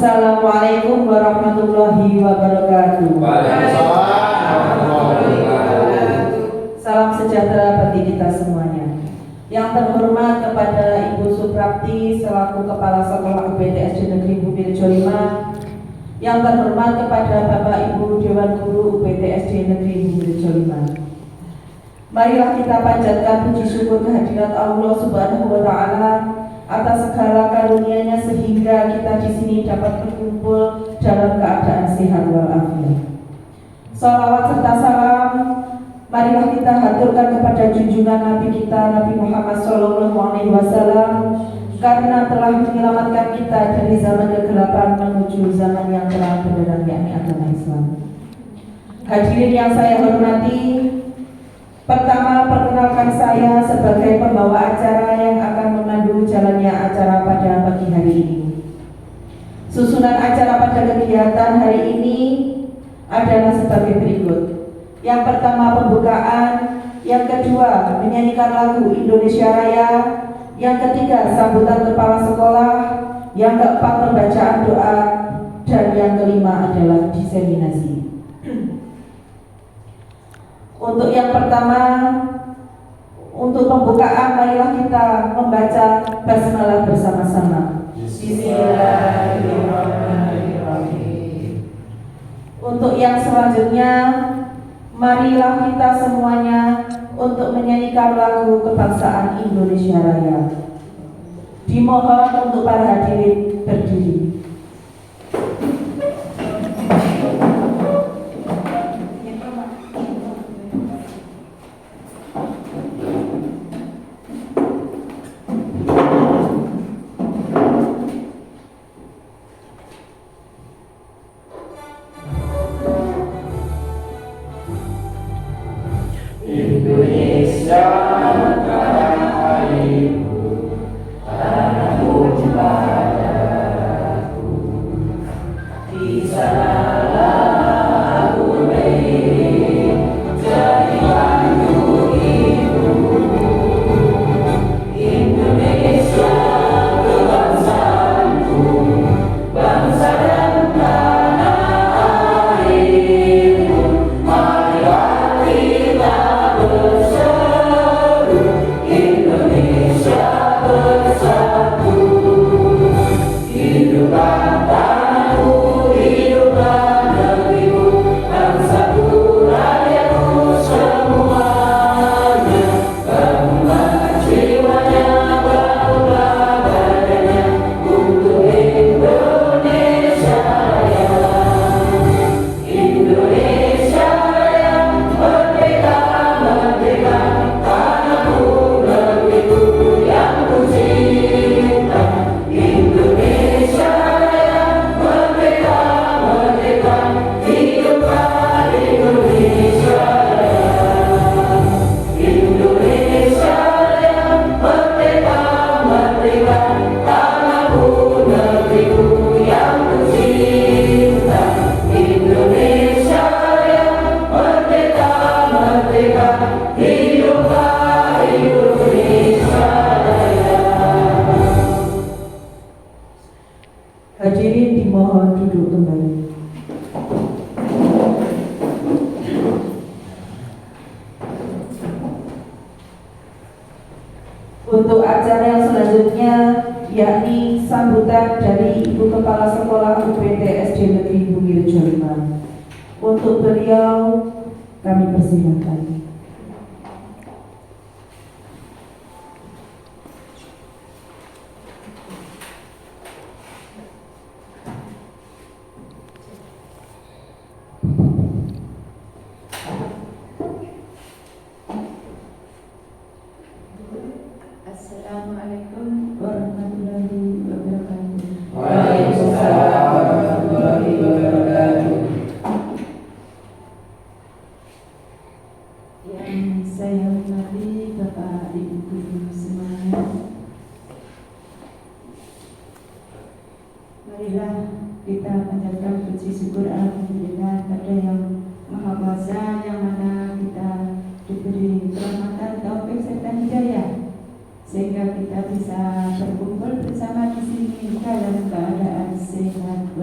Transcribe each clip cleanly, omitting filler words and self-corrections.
Assalamualaikum warahmatullahi wabarakatuh. Salam sejahtera bagi kita semuanya. Yang terhormat kepada Ibu Suprapti selaku Kepala Sekolah UPT SD Negeri Bukirjo 5. Yang terhormat kepada Bapak Ibu Dewan Guru UPT SD Negeri Bukirjo 5. Marilah kita panjatkan puji syukur kehadirat Allah Subhanahu wa Ta'ala atas segala karunia-Nya sehingga kita di sini dapat berkumpul dalam keadaan sehat walafiat. Salawat serta salam marilah kita haturkan kepada junjungan Nabi kita Nabi Muhammad SAW karena telah menyelamatkan kita dari zaman kegelapan menuju zaman yang terang benderang, yakni agama Islam. Hadirin yang saya hormati, pertama, perkenalkan saya sebagai pembawa acara yang akan memandu jalannya acara pada pagi hari ini. Susunan acara pada kegiatan hari ini adalah sebagai berikut. Yang pertama, pembukaan. Yang kedua, menyanyikan lagu Indonesia Raya. Yang ketiga, sambutan kepala sekolah. Yang keempat, pembacaan doa. Dan yang kelima adalah diseminasi. Untuk yang pertama, untuk pembukaan, marilah kita membaca basmalah bersama-sama. Bismillahirrahmanirrahim. Untuk yang selanjutnya, marilah kita semuanya untuk menyanyikan lagu kebangsaan Indonesia Raya. Dimohon untuk para hadirin berdiri. Indonesia tanah airku, tanahku padaku. Di sanalah aku berdiri, jadi pandu hidup. Indonesia kebangsaanku, bangsa dan tanah airku. Marilah kita berseru, Indonesia bersatu. Hiduplah tanahku, hiduplah negeriku, bangsaku, rakyatku semuanya. Bangunlah jiwanya, bangunlah badannya untuk Indonesia Raya. Indonesia Raya, merdeka, merdeka, tanahku, negeriku yang ku cinta. Indonesia Raya, merdeka, merdeka, hiduplah Indonesia Raya. Indonesia Raya, merdeka, merdeka, tanahku, negeriku yang ku cinta. Indonesia Raya, merdeka, merdeka, hiduplah Indonesia Raya. Hadirin dimohon duduk kembali. Untuk acara yang selanjutnya, yakni sambutan dari Ibu Kepala Sekolah UPT SD Negeri Bukirjo 5. Untuk beliau kami persilakan. Assalamualaikum warahmatullahi wabarakatuh. Waalaikumsalam warahmatullahi wabarakatuh. Yang saya hormati Bapak Ibu Guru semuanya, marilah kita panjatkan puji syukur alhamdulillah pada Yang Maha Kuasa, yang mana kita diberi rahmatan, taufik serta hidayah sehingga kita bisa berkumpul bersama di sini dalam keadaan sehat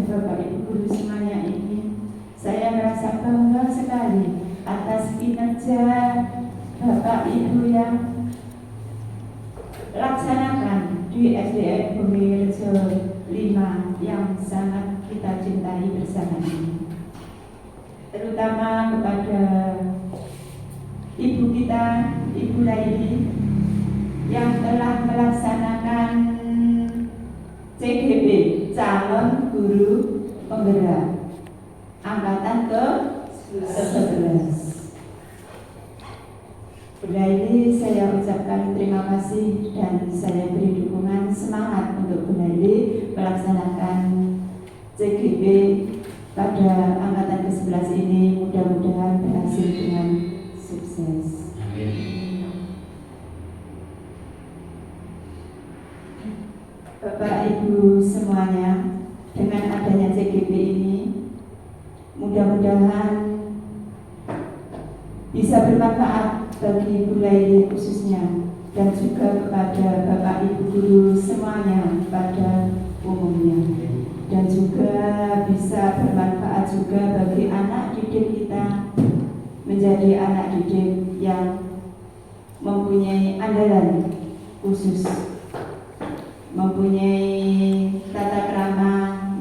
Bapak Ibu guru semuanya ini, saya merasa bangga sekali atas kinerja Bapak Ibu yang laksanakan di SDN Bumi Rejo 5 yang sangat kita cintai bersama ini. Terutama kepada Ibu kita, Ibu Laili, yang telah melaksanakan CGP, calon guru penggerak angkatan ke-11. Bu Laili, saya ucapkan terima kasih dan saya beri dukungan semangat untuk Bu Laili melaksanakan CGP pada angkatan ke-11 ini. Mudah-mudahan berhasil dengan sukses. Bapak Ibu semuanya, dengan adanya CGP ini mudah-mudahan bisa bermanfaat bagi Bu Laili khususnya dan juga kepada Bapak Ibu guru semuanya pada umumnya, dan juga bisa bermanfaat juga bagi anak didik kita menjadi anak didik yang mempunyai andalan khusus, mempunyai tata krama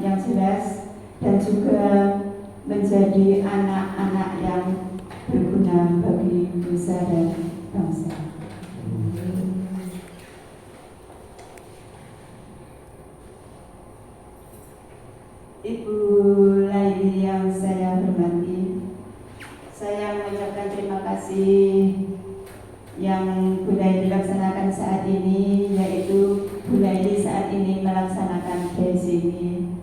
yang jelas, dan juga menjadi anak-anak yang berguna bagi nusa dan bangsa. Ibu Laili yang saya hormati, saya mengucapkan terima kasih yang Bu Laili dilaksanakan saat ini, yaitu Bu Laili saat ini melaksanakan ini.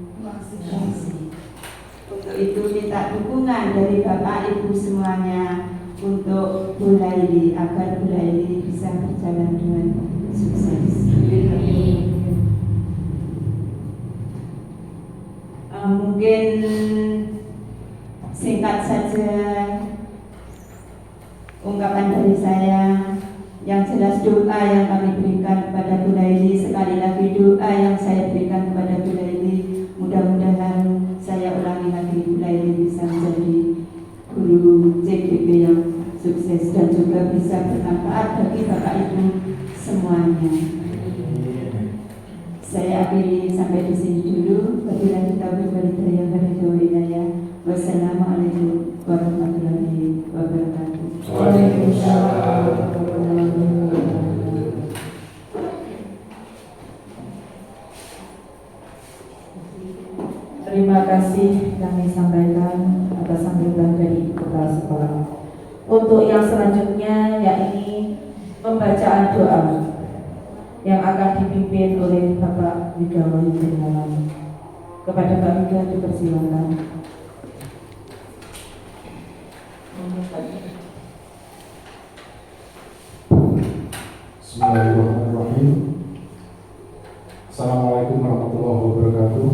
Untuk itu minta dukungan dari Bapak Ibu semuanya untuk Bu Laili agar Bu Laili bisa berjalan dengan sukses. Mungkin singkat saja ungkapan dari saya, yang jelas doa yang kami berikan kepada Bu Laili, sekali lagi doa yang saya berikan kepada Bu Laili, mudah-mudahan saya ulangi lagi, Bu Laili bisa menjadi guru CGP yang sukses dan juga bisa bermanfaat bagi Bapak Ibu semuanya. Saya akhiri sampai di sini dulu. Wabillahi taufiq wal hidayah. Wassalamualaikum warahmatullahi wabarakatuh. Waalaikumsalam. Terima kasih kami sampaikan atas sambutan dari Kepala Sekolah. Untuk yang selanjutnya yakni pembacaan doa yang akan dipimpin oleh Bapak Wiga Wahyudin. Kepada Pak Wiga dipersilakan. Bismillahirrahmanirrahim. Assalamualaikum warahmatullahi wabarakatuh.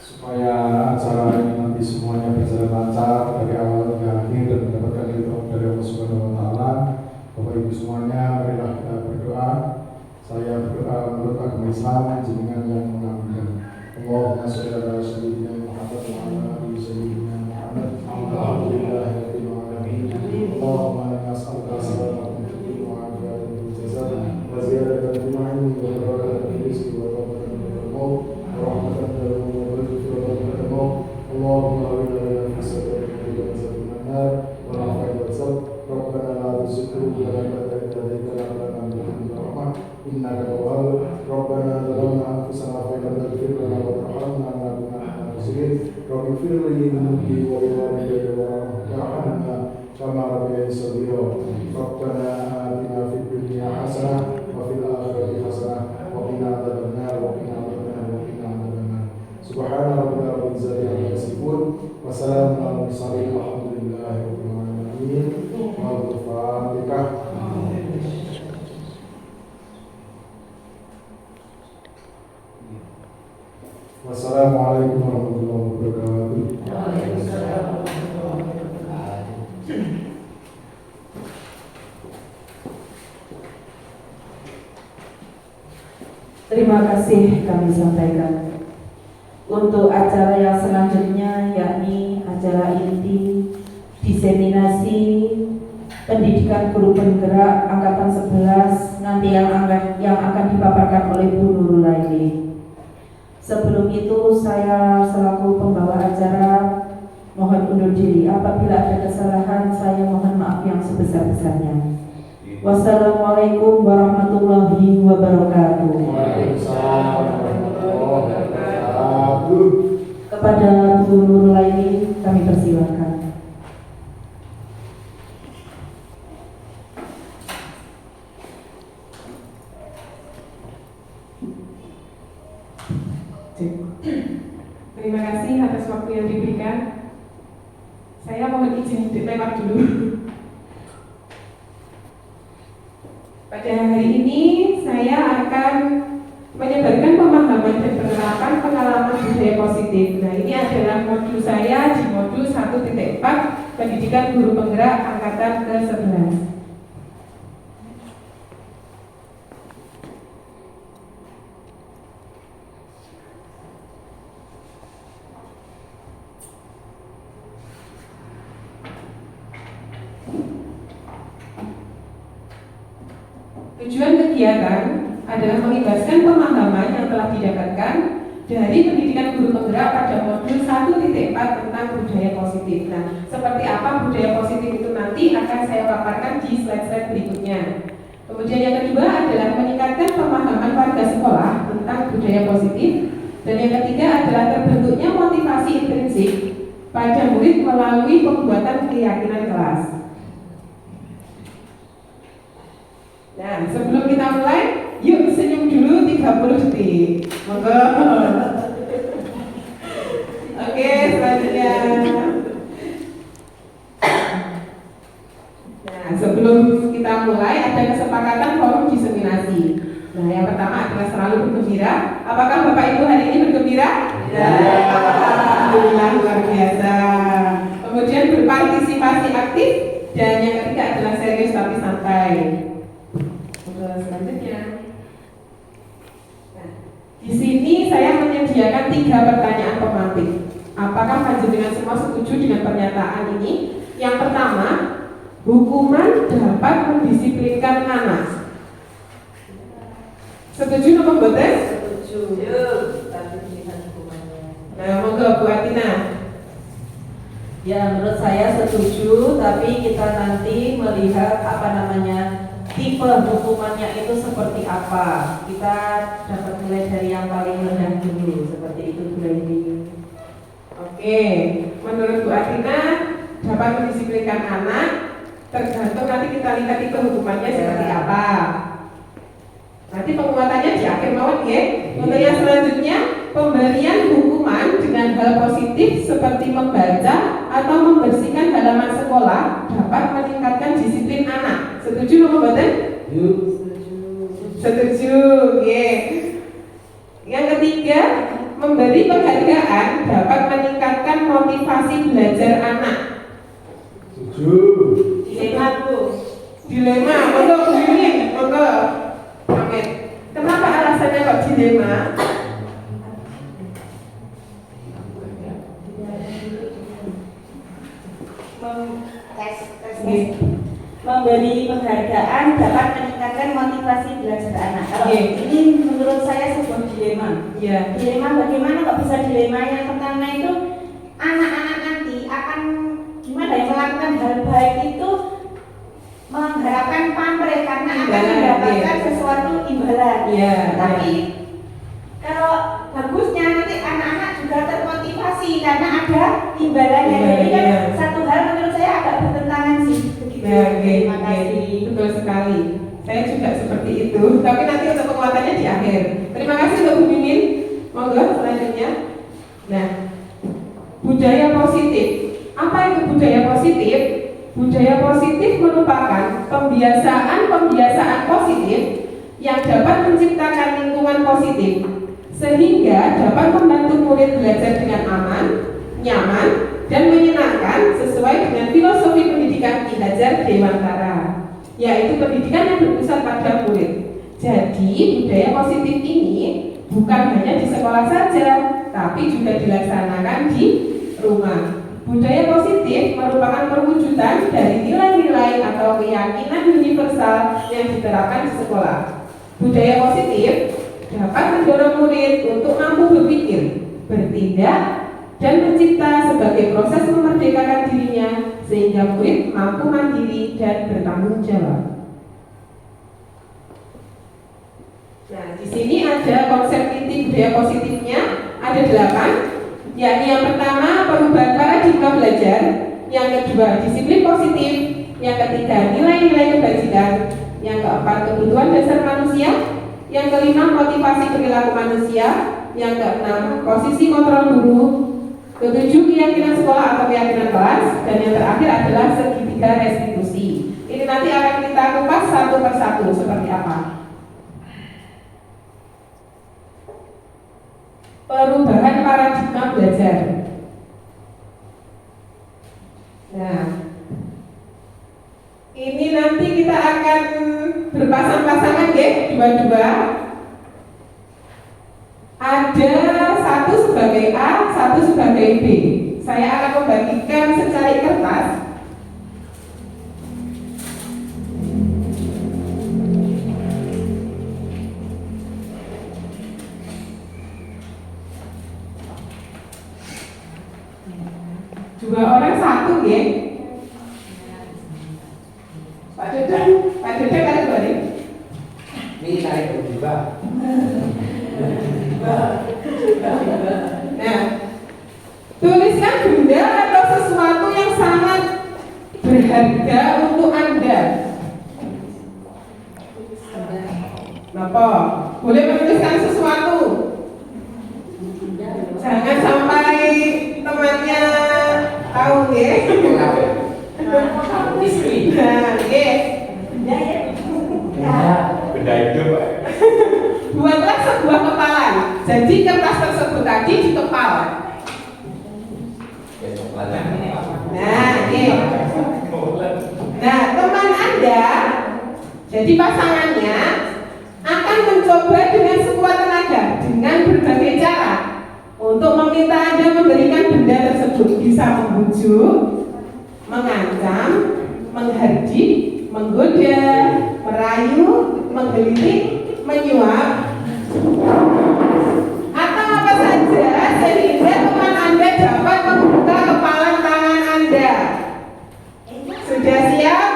Supaya acara ini nanti semuanya berjalan lancar dari awal hingga akhir dan mendapatkan ridho dari Allah Subhanahu wa Ta'ala, Bapak Ibu semuanya, marilah kita berdoa. Saya berdoa menurut agama Islam, jenengan yang mengaminkan. Allahumma sholli ala sayyidina Muhammad wa ala ali sayyidina Muhammad. Alhamdulillahirabbil alamin. Allahumma inna nas'aluka salamatan fid wa afiyatan fil jasad wa ziyadatan fil ilmi wa barakatan fil rizqi wa rahmatan minal maut wa rahmatan minal maut wa rahmatan minal maut. Allahumma awwil lana fi sabrina wa sabrina nar wa rafa'il wasab. Rabbana la tuzigh qulubana ba'da idh hadaytana wa hab lana min ladunka rahmah innaka antal wahhab. Rabbana zalamna anfusana wa in lam taghfir lana wa tarhamna lanakunanna minal khasirin. Rabbi ighfir li dhunubi wa li walidayya warhamna kama rabbayani shaghira. Rabbana atina fid dunya hasanah wa fil akhirati hasanah wa qina adzabannar wa qina adzabannar. Subhana rabbika rabbil izzati amma yasifun wa salamun alal mursalin walhamdulillahi rabbil alamin. Al-Fatihah. Wassalamualaikum warahmatullahi wabarakatuh. Terima terima kasih kami sampaikan. Untuk acara yang selanjutnya yakni acara inti diseminasi pendidikan guru penggerak angkatan 11 nanti yang akan dipaparkan oleh Bu Nurul Laili. Sebelum itu saya selaku pembawa acara mohon undur diri. Apabila ada kesalahan saya mohon maaf yang sebesar-besarnya. Wassalamualaikum warahmatullahi wabarakatuh. Kepada Bu Nurul Laili kami persilakan. Terima kasih atas waktu yang diberikan. Saya mohon izin lewat dulu. Pada hari ini saya akan menyebarkan pemahaman dan penerapan pengalaman budaya positif. Nah, ini adalah modul saya di modul 1.4 Pendidikan Guru Penggerak angkatan ke-11. Tujuan kegiatan adalah mengibaskan pemahaman yang telah didapatkan dari pendidikan guru penggerak pada modul 1.4 tentang budaya positif. Nah, seperti apa budaya positif itu nanti akan saya paparkan di slide-slide berikutnya. Kemudian yang kedua adalah meningkatkan pemahaman warga sekolah tentang budaya positif. Dan yang ketiga adalah terbentuknya motivasi intrinsik pada murid melalui pembuatan keyakinan kelas. Nah, sebelum kita mulai, yuk senyum dulu 30 detik. Monggo. Oke, selanjutnya. Nah, sebelum kita mulai ada kesepakatan forum diseminasi. Nah, yang pertama adalah selalu bergembira. Apakah Bapak Ibu hari ini bergembira? Ya. Alhamdulillah, luar biasa. Kemudian berpartisipasi aktif dan yang ketiga adalah serius tapi santai. Selanjutnya, nah, di sini saya menyediakan 3 pertanyaan pemantik. Apakah panjenengan semua setuju dengan pernyataan ini? Yang pertama, hukuman dapat mendisiplinkan anak. Setuju nopo mboten? Setuju. Tapi pilihan hukumannya. Nah, monggo Bu Atina. Ya, menurut saya setuju, tapi kita nanti melihat tipe hukumannya itu seperti apa. Kita dapat mulai dari yang paling rendah dulu, seperti itu Bu Laili. Oke, menurut Bu Atina dapat mendisiplinkan anak, tergantung nanti kita lihat tipe hukumannya seperti apa. Nanti penguatannya di akhir mawon ya. Untuk yang selanjutnya, pemberian hukuman dengan hal positif seperti membaca atau membersihkan halaman sekolah dapat meningkatkan disiplin anak. Setuju nopo mboten? Setuju. Yeah. Yang ketiga, memberi penghargaan dapat meningkatkan motivasi belajar anak. Setuju. Dilema Bu. Dilema, monggo Bu Yuni, monggo. Amin. Kenapa alasannya kok dilema? Memberi penghargaan dapat meningkatkan motivasi belajar anak. Kalau ini menurut saya sebuah dilema. Iya. Dilema bagaimana kok bisa dilema? Yang pertama itu anak-anak nanti akan gimana ya melakukan hal baik itu mengharapkan pamrih karena akan mendapatkan sesuatu imbalan. Iya. Tapi kalau bagusnya nanti anak-anak juga termotivasi karena ada imbalannya. Jadi kan satu hal menurut saya agak bertentangan sih. Ya, Terima kasih. betul sekali. Saya juga seperti itu. Tapi nanti untuk penguatannya di akhir. Terima kasih untuk Bu Mimin. Monggo selanjutnya. Nah, budaya positif. Apa itu budaya positif? Budaya positif merupakan pembiasaan positif yang dapat menciptakan lingkungan positif sehingga dapat membantu murid belajar dengan aman, nyaman, dan menyenangkan sesuai dengan filosofi pendidikan Ki Hajar Dewantara, yaitu pendidikan yang berpusat pada murid. Jadi budaya positif ini bukan hanya di sekolah saja, tapi juga dilaksanakan di rumah. Budaya positif merupakan perwujudan dari nilai-nilai atau keyakinan universal yang diterapkan di sekolah. Budaya positif dapat mendorong murid untuk mampu berpikir, bertindak, dan mencipta sebagai proses memerdekakan dirinya sehingga murid mampu mandiri dan bertanggung jawab. Nah, di sini ada konsep inti budaya positifnya, ada 8, yakni yang pertama perubahan paradigma belajar, yang kedua disiplin positif, yang ketiga nilai-nilai kebajikan, yang keempat kebutuhan dasar manusia, yang kelima motivasi perilaku manusia, yang keenam posisi kontrol guru, ketujuh keyakinan sekolah atau keyakinan kelas, dan yang terakhir adalah segitiga restitusi. Ini nanti akan kita kupas satu persatu seperti apa. Perubahan paradigma belajar. Nah, ini nanti kita akan berpasang-pasangan ya, dua-dua. Ada satu sebagai A, satu sebagai B. Saya akan membagikan secari kertas. Dua orang satu ya. Pak Dedeng ada dua nih. Ini tarik juga. Nah, tuliskan benda atau sesuatu yang sangat berharga untuk Anda. Kenapa? Boleh menuliskan sesuatu. Jangan sampai temannya tahu ya. Istri. Nah, ya. Benda hidup. Buatlah sebuah kepalan. Jadi kertas tersebut tadi dikepal. Nah, ini. Nah, teman Anda, jadi pasangannya akan mencoba dengan sekuat tenaga dengan berbagai cara untuk meminta Anda memberikan benda tersebut. Bisa membujuk, mengancam, menghardik, menggoda, merayu, menggelitik, menyuap, atau apa saja sehingga teman Anda dapat membuka kepalan tangan Anda. Sudah siap?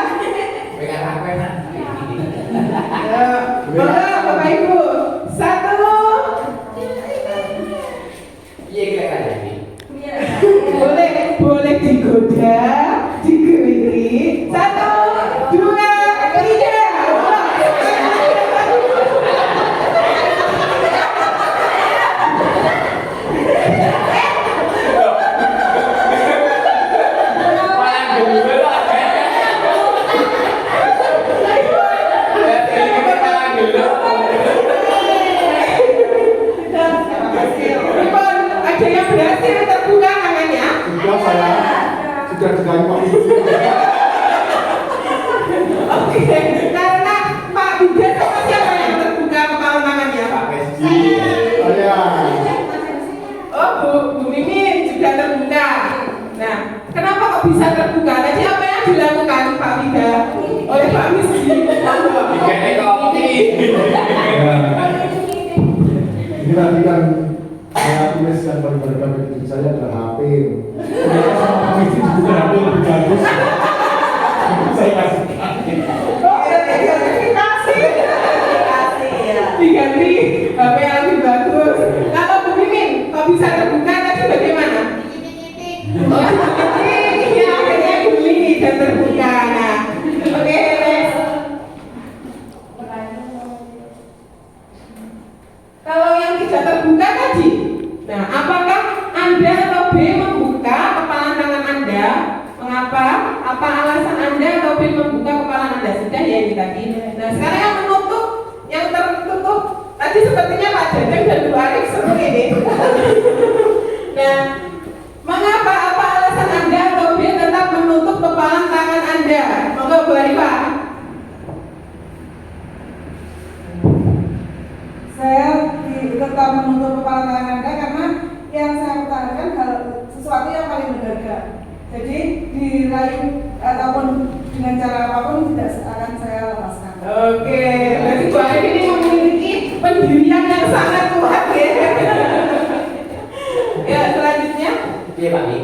Pegang apa enak? Bapak Ibu, satu. Iya kayak tadi. Boleh digoda, digelitik. Satu, dua, tiga. Ada yang berhasil terbuka tangannya? Sudah saya sudah dikali Pak Ibu. Oke, karena Pak Buda sama siapa yang terbuka kepala tangannya? Pak Mesji. Saya. Oh, Bu Mimin juga terbuka. Nah, kenapa kok bisa terbuka? Tadi apa yang dilakukan Pak Buda oleh Pak Misji? Dikene kopi. Ini tadi kan saya tulis yang paling berharga bagi diri saya adalah HP. Ternyata sama Pak Messi juga HP lebih bagus. Saya kasih. Oh, diganti HP yang lebih bagus. Kalau Bu Mimin, kok bisa terbuka tadi bagaimana? Oh, ya akhirnya beli dan terbuka. Nah, oke, next. Kalau yang tidak terbuka tadi, nah apakah Anda atau B membuka kepala tangan Anda? Mengapa? Apa alasan Anda atau B membuka kepala Anda? Sudah ya ini tadi. Nah sekarang yang menutup, yang tertutup tadi sepertinya Pak Dedeng dan Bu Arif seru ini. Nah, mengapa? Apa alasan Anda atau B tetap menutup kepala tangan Anda? Monggo Bu Arifah. Saya tetap kepala tangan Anda karena yang saya pertahankan hal sesuatu yang paling berharga. Jadi dirayu ataupun dengan cara apapun tidak akan saya lepaskan. Oke, berarti Bu Arif ini memiliki pendirian yang sangat kuat ya. Ya, selanjutnya. Iya Pak Wi.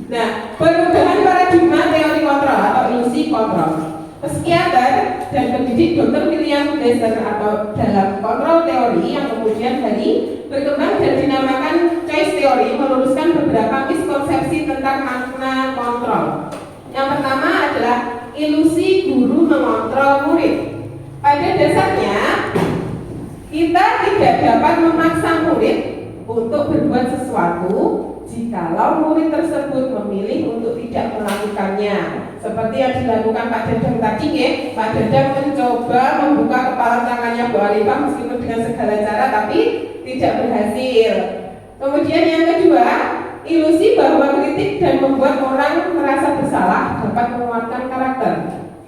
Nah, perubahan paradigma teori kontrol atau ilusi kontrol. Psikiater dan pendidik Dr. William Glasser atau dalam kontrol teori yang kemudian hari berkembang dan dinamakan choice theory meluruskan beberapa miskonsepsi tentang makna kontrol. Yang pertama adalah ilusi guru mengontrol murid. Pada dasarnya kita tidak dapat memaksa murid untuk berbuat sesuatu jikalau murid tersebut memilih untuk tidak melakukannya. Seperti yang dilakukan Pak Dadang tadi ya, Pak Dadang mencoba membuka kepala tangannya Bu Arifah meskipun dengan segala cara tapi tidak berhasil. Kemudian yang kedua, ilusi bahwa kritik dan membuat orang merasa bersalah dapat menguatkan karakter.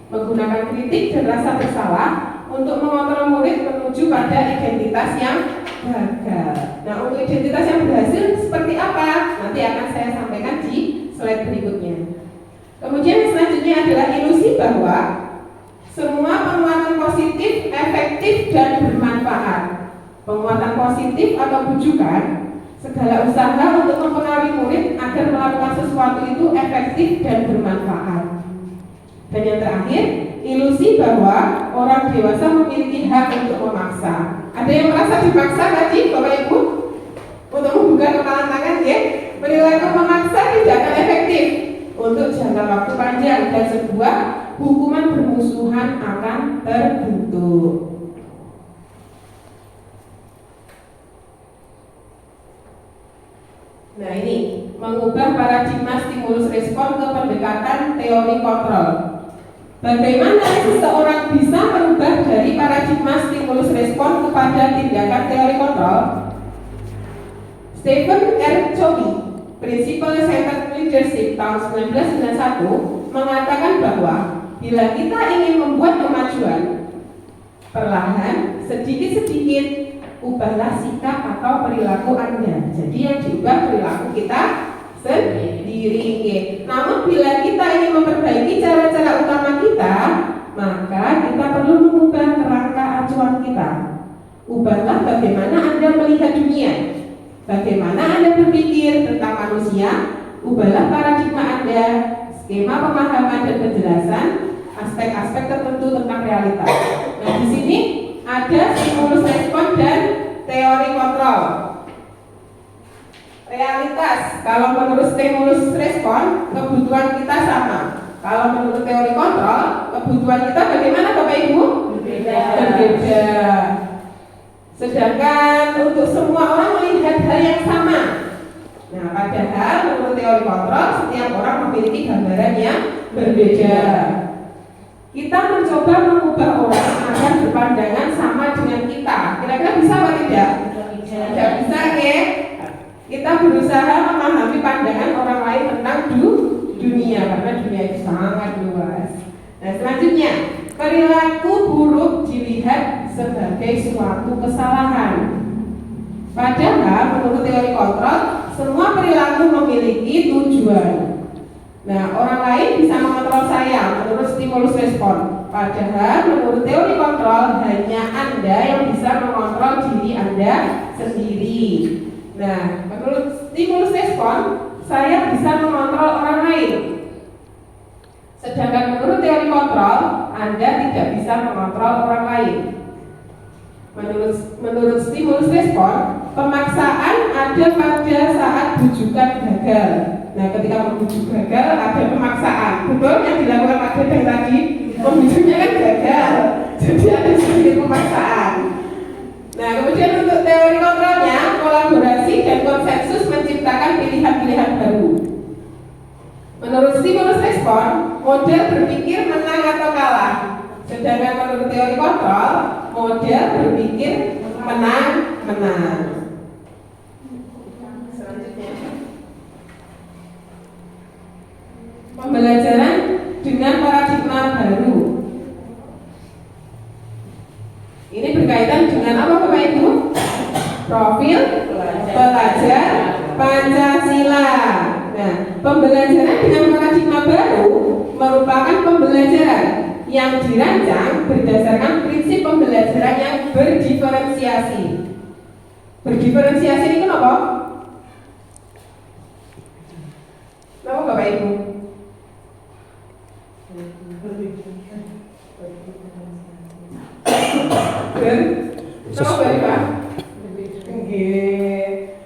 Menggunakan kritik dan rasa bersalah untuk mengontrol murid menuju pada identitas yang gagal. Nah, untuk identitas yang berhasil seperti apa? Nanti akan saya sampaikan di slide berikutnya. Kemudian selanjutnya adalah ilusi bahwa semua penguatan positif, efektif, dan bermanfaat. Penguatan positif atau bujukan, segala usaha untuk mempengaruhi murid agar melakukan sesuatu itu efektif dan bermanfaat. Dan yang terakhir, ilusi bahwa orang dewasa memiliki hak untuk memaksa. Ada yang merasa dipaksa tadi, Bapak Ibu? Untuk membuka kepala tangan ya. Perilaku memaksa tidak akan efektif untuk jangka waktu panjang dan sebuah hukuman bermusuhan akan terbentuk. Nah ini, mengubah paradigma stimulus respon ke pendekatan teori kontrol. Bagaimana seseorang bisa merubah dari paradigma stimulus respon kepada tindakan teori kontrol? Stephen R. Covey, Principle Centered Leadership tahun 1991 mengatakan bahwa bila kita ingin membuat kemajuan, perlahan, sedikit-sedikit ubahlah sikap atau perilaku Anda. Jadi yang diubah perilaku kita sendiri. Namun bila kita ingin memperbaiki cara-cara utama kita, maka kita perlu mengubah kerangka acuan kita. Ubahlah bagaimana Anda melihat dunia, bagaimana Anda berpikir tentang manusia. Ubahlah paradigma Anda, skema pemahaman dan penjelasan aspek-aspek tertentu tentang realitas. Nah di sini ada stimulus respon dan teori kontrol. Realitas, kalau menurut stimulus respon, kebutuhan kita sama. Kalau menurut teori kontrol, kebutuhan kita bagaimana Bapak Ibu? Berbeda. Sedangkan untuk semua orang melihat hal yang sama. Nah, padahal menurut teori kontrol, setiap orang memiliki gambaran yang berbeda. Kita mencoba mengubah orang agar berpandangan sama dengan kita. Kira-kira bisa atau tidak? Tidak bisa, ya? Kita berusaha memahami pandangan orang lain tentang dunia karena dunia itu sangat luas. Nah, selanjutnya, perilaku buruk dilihat sebagai suatu kesalahan. Padahal menurut teori kontrol, semua perilaku memiliki tujuan. Nah, orang lain bisa mengontrol saya menurut stimulus respon. Padahal menurut teori kontrol, hanya Anda yang bisa mengontrol diri Anda sendiri. Nah, menurut stimulus respon, saya bisa mengontrol orang lain. Sedangkan menurut teori kontrol, Anda tidak bisa mengontrol orang lain. Menurut stimulus respon, pemaksaan ada pada saat bujukan gagal. Nah, ketika membujuk gagal ada pemaksaan. Betul yang dilakukan Pak Dadang tadi, membujuknya kan gagal. Jadi ada sedikit pemaksaan. Nah, kemudian untuk teori kontrolnya, kolaborasi dan konsensus menciptakan pilihan-pilihan baru. Menurut stimulus respon, model berpikir menang atau kalah. Sedangkan menurut teori kontrol, model berpikir menang-menang. Selanjutnya, pembelajaran dengan paradigma baru. Ini berkaitan dengan apa profil pelajar Pancasila. Nah, pembelajaran dengan paradigma baru merupakan pembelajaran yang dirancang berdasarkan prinsip pembelajaran yang berdiferensiasi. Berdiferensiasi ini kenapa? Kenapa Bapak Ibu? Kenapa Bapak?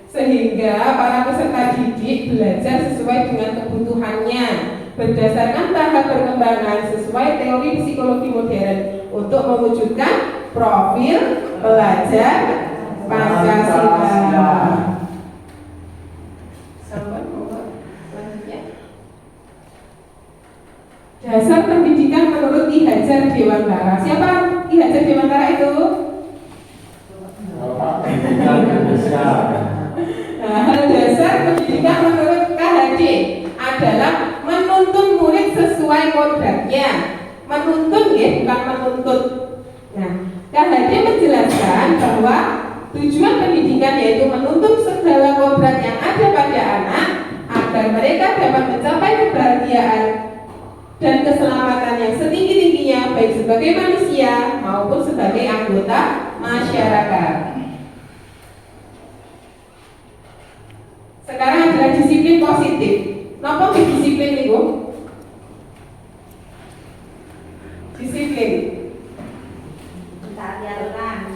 Sehingga para peserta didik belajar sesuai dengan kebutuhannya berdasarkan tahap perkembangan sesuai teori psikologi modern untuk mewujudkan profil pelajar Pancasila. Selanjutnya, dasar pendidikan menurut Ki Hajar Dewantara. Siapa Ki Hajar Dewantara itu? Nah, hal dasar pendidikan menurut KHD adalah menuntun murid sesuai kodratnya. Menuntun ya, bukan menuntut. Nah, KHD menjelaskan bahwa tujuan pendidikan yaitu menuntun segala kodrat yang ada pada anak agar mereka dapat mencapai kebahagiaan dan keselamatan yang setinggi-tingginya baik sebagai manusia maupun sebagai anggota masyarakat. Sekarang adalah disiplin positif. Napa disiplin niku? Disiplin.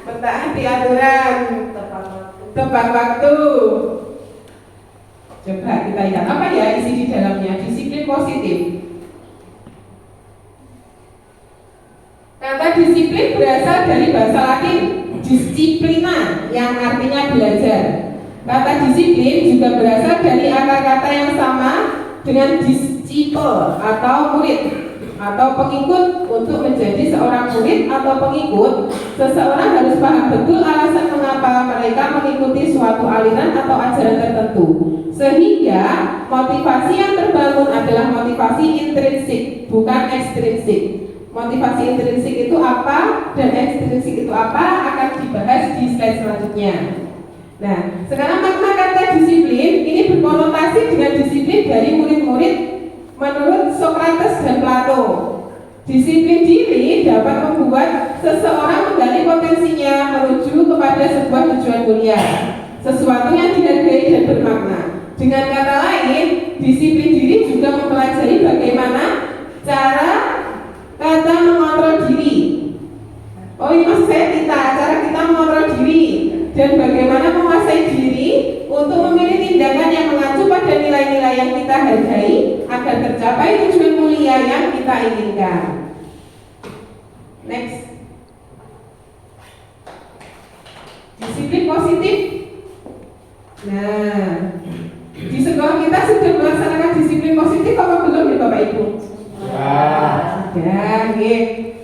Mentaati aturan. Tepat waktu. Coba kita lihat apa ya isi di dalamnya. Disiplin positif. Kata disiplin berasal dari bahasa Latin disciplina yang artinya belajar. Kata disiplin juga berasal dari akar kata yang sama dengan disciple atau murid atau pengikut. Untuk menjadi seorang murid atau pengikut, seseorang harus paham betul alasan mengapa mereka mengikuti suatu aliran atau ajaran tertentu. Sehingga motivasi yang terbangun adalah motivasi intrinsik, bukan ekstrinsik. Motivasi intrinsik itu apa dan ekstrinsik itu apa akan dibahas di slide selanjutnya. Nah, sekarang makna kata disiplin ini berkonotasi dengan disiplin dari murid-murid menurut Socrates dan Plato. Disiplin diri dapat membuat seseorang menggali potensinya menuju kepada sebuah tujuan mulia, sesuatu yang dihargai dan bermakna. Dengan kata lain, disiplin diri juga mempelajari bagaimana cara kata mengontrol diri. Oh ini maksud saya cara kita mengontrol diri dan bagaimana menguasai diri untuk memilih tindakan yang mengacu pada nilai-nilai yang kita hargai agar tercapai tujuan mulia yang kita inginkan. Next. Disiplin positif. Nah, di sekolah kita sudah melaksanakan disiplin positif apa belum ya Bapak Ibu? Ya,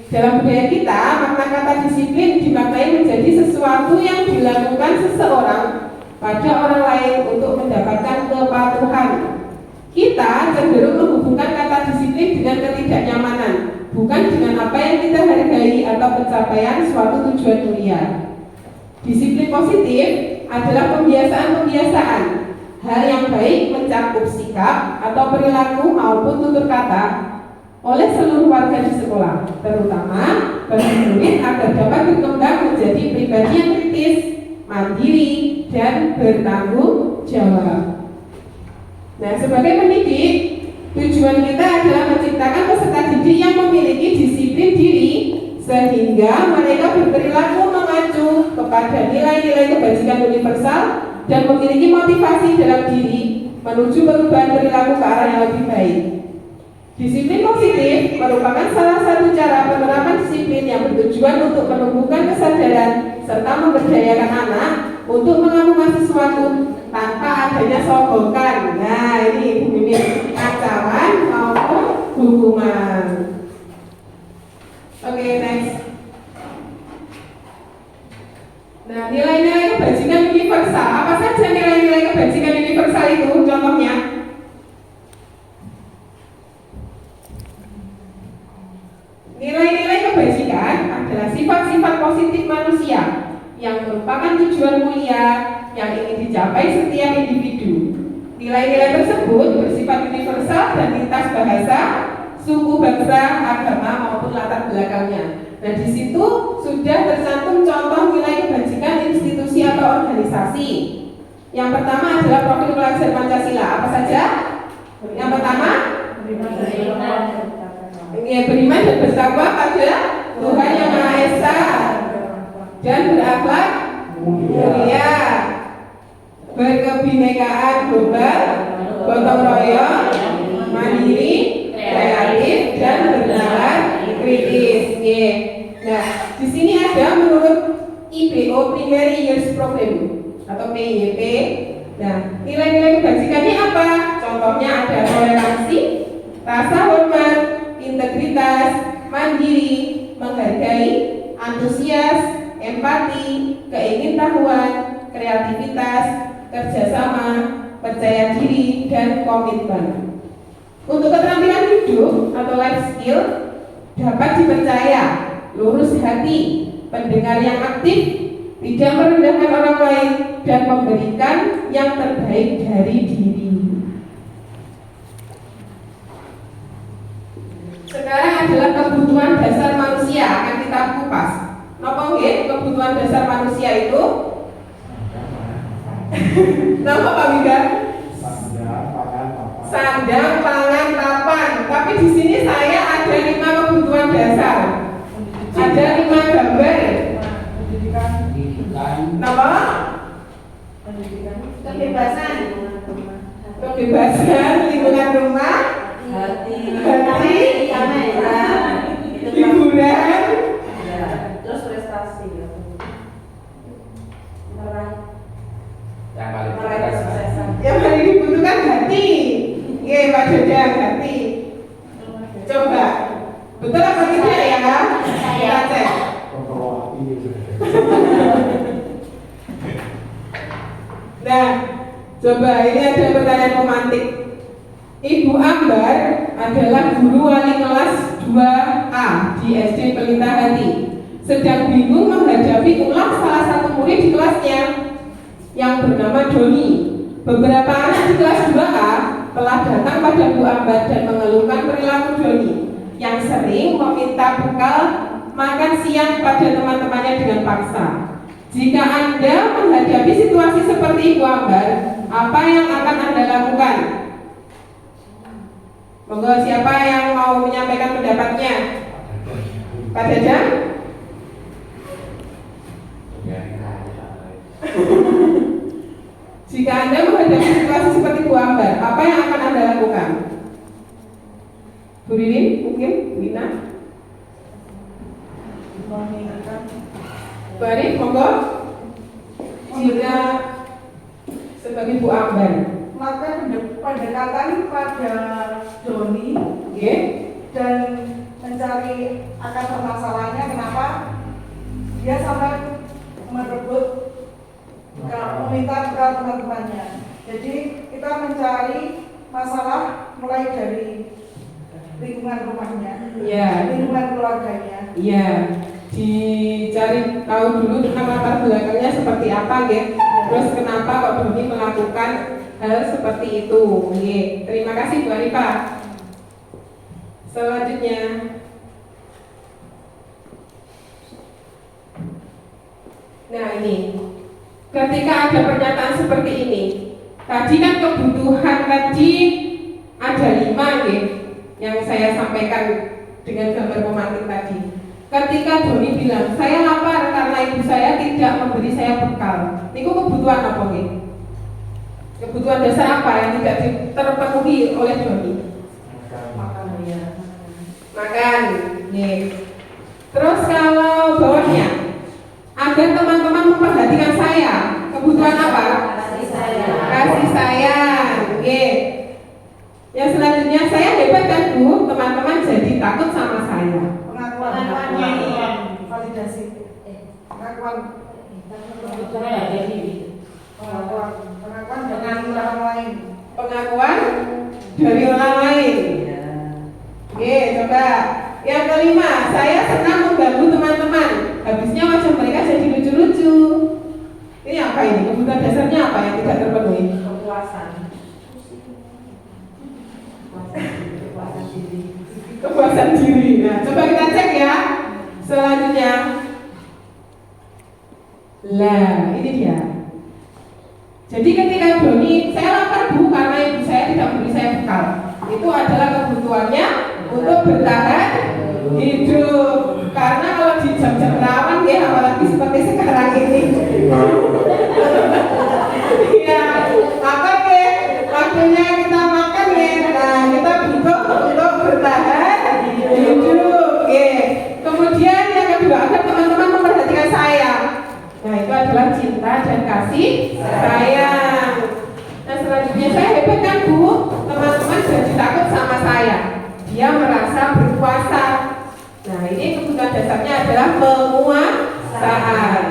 dalam budaya kita, makna kata disiplin dimaknai menjadi sesuatu yang dilakukan seseorang pada orang lain untuk mendapatkan kepatuhan. Kita cenderung menghubungkan kata disiplin dengan ketidaknyamanan, bukan dengan apa yang kita hargai atau pencapaian suatu tujuan mulia. Disiplin positif adalah pembiasaan-pembiasaan hal yang baik mencakup sikap atau perilaku maupun tutur kata oleh seluruh warga di sekolah, terutama bagi murid agar dapat berkembang menjadi pribadi yang kritis, mandiri, dan bertanggung jawab. Nah, sebagai pendidik, tujuan kita adalah menciptakan peserta didik yang memiliki disiplin diri sehingga mereka berperilaku mengacu kepada nilai-nilai kebajikan universal dan memiliki motivasi dalam diri menuju perubahan perilaku ke arah yang lebih baik. Disiplin positif merupakan salah satu cara penerapan disiplin yang bertujuan untuk menumbuhkan kesadaran serta memberdayakan anak untuk melakukan sesuatu tanpa adanya sogokan. Nah, ini Ibu Mimin, ancaman maupun hukuman. Oke, next. Nah, nilai-nilai kebajikan universal. Apa saja nilai-nilai kebajikan universal itu? Contohnya, nilai-nilai kebajikan adalah sifat-sifat positif manusia yang merupakan tujuan mulia yang ingin dicapai setiap individu. Nilai-nilai tersebut bersifat universal dan lintas bahasa, suku, bangsa, agama maupun latar belakangnya. Nah, di situ sudah tercantum contoh nilai kebajikan institusi atau organisasi. Yang pertama adalah profil pelajar Pancasila. Apa saja? Yang pertama, beriman dan bertakwa pada Tuhan Yang Maha Esa dan berakhlak mulia, berkebinekaan global, gotong royong, mandiri, kreatif, dan bernalar kritis. Nah, di sini ada menurut IPO Primary Years Program atau PYP. Nah, nilai-nilai kebajikannya apa? Contohnya ada toleransi, rasa hormat, integritas, mandiri, menghargai, antusias, empati, keingintahuan, kreativitas, kerjasama, percaya diri, dan komitmen. Untuk keterampilan hidup atau life skill dapat dipercaya, lurus hati, pendengar yang aktif, tidak merendahkan orang lain, dan memberikan yang terbaik dari diri. Sekarang adalah kebutuhan dasar manusia, akan kita kupas. Napa nggih kebutuhan dasar manusia itu? Nama Pak Wida? Sandang, pangan, papan. Tapi di sini saya ada 5 kebutuhan dasar. Ada 5 gambar. Nama? Kebebasan, lingkungan rumah, hati, hiburan, terus prestasi ya. Yang paling Meraih kesuksesan. yang paling dibutuhkan hati. Oke, Pak Jodang, hati. Coba, betul apa tidak ya? Kita cek. Nah, coba ini ada pertanyaan pemantik. Ibu Ambar adalah guru wali kelas 2A di SD Pelita Hati. Sedang bingung menghadapi ulang salah satu murid di kelasnya yang bernama Doni. Beberapa anak di kelas 2A telah datang pada Bu Ambar dan mengeluhkan perilaku Doni yang sering meminta bekal makan siang pada teman-temannya dengan paksa. Jika Anda menghadapi situasi seperti Ibu Ambar, apa yang akan Anda lakukan? Monggo siapa yang mau menyampaikan pendapatnya? Pak Jajang? Jika Anda menghadapi situasi seperti Bu Ambar, apa yang akan Anda lakukan? Bu Ririn, mungkin? Bu Ina? Bu Arif, monggo. Jika sebagai Bu Ambar, maka pendekatan pada Doni dan mencari akar permasalahannya kenapa dia sampai merebut meminta ke teman-temannya. Jadi kita mencari masalah mulai dari lingkungan rumahnya, lingkungan keluarganya. Iya, dicari tahu dulu tentang latar belakangnya seperti apa, gitu. Terus kenapa kok Doni melakukan hal seperti itu? Terima kasih Bu Arifah. Selanjutnya, nah ini, ketika ada pernyataan seperti ini, tadi kan kebutuhan tadi ada 5 yang saya sampaikan dengan gambar pemantik tadi. Ketika Doni bilang, saya lapar karena ibu saya tidak memberi saya bekal. Itu kebutuhan apa nih? Kebutuhan dasar apa yang tidak terpenuhi oleh Doni? Makan. Terus kalau bawahnya, agar teman-teman memperhatikan saya, kebutuhan apa? Kasih sayang. Yang selanjutnya, saya hebat kan Bu? Teman-teman jadi takut sama saya. Pengakuan validasi, pengakuan dengan orang lain, Pengakuan dari orang lain. Coba. Yang kelima, saya senang mengganggu teman-teman. Habisnya wajah mereka jadi lucu-lucu. yang tidak terpenuhi? Kepuasan. Kepuasan diri. Nah, coba kita cek ya. Selanjutnya. Lah, ini dia. Jadi ketika Doni, saya lapar Bu karena ibu saya tidak memberi saya bekal. Itu adalah kebutuhannya untuk bertahan hidup. Karena kalau di jam-jam rawan ya, apalagi seperti sekarang ini. Ya, apa ke? Waktunya kita makan ya. Nah, kita butuh untuk bertahan hidup. Oke. Kemudian yang kedua, agar teman-teman memperhatikan saya. Nah, itu adalah cinta dan kasih sayang. Nah, selanjutnya saya hebat kan Bu? Teman-teman jadi takut sama saya. Dia merasa berkuasa. Nah, ini kebutuhan dasarnya adalah penguasaan.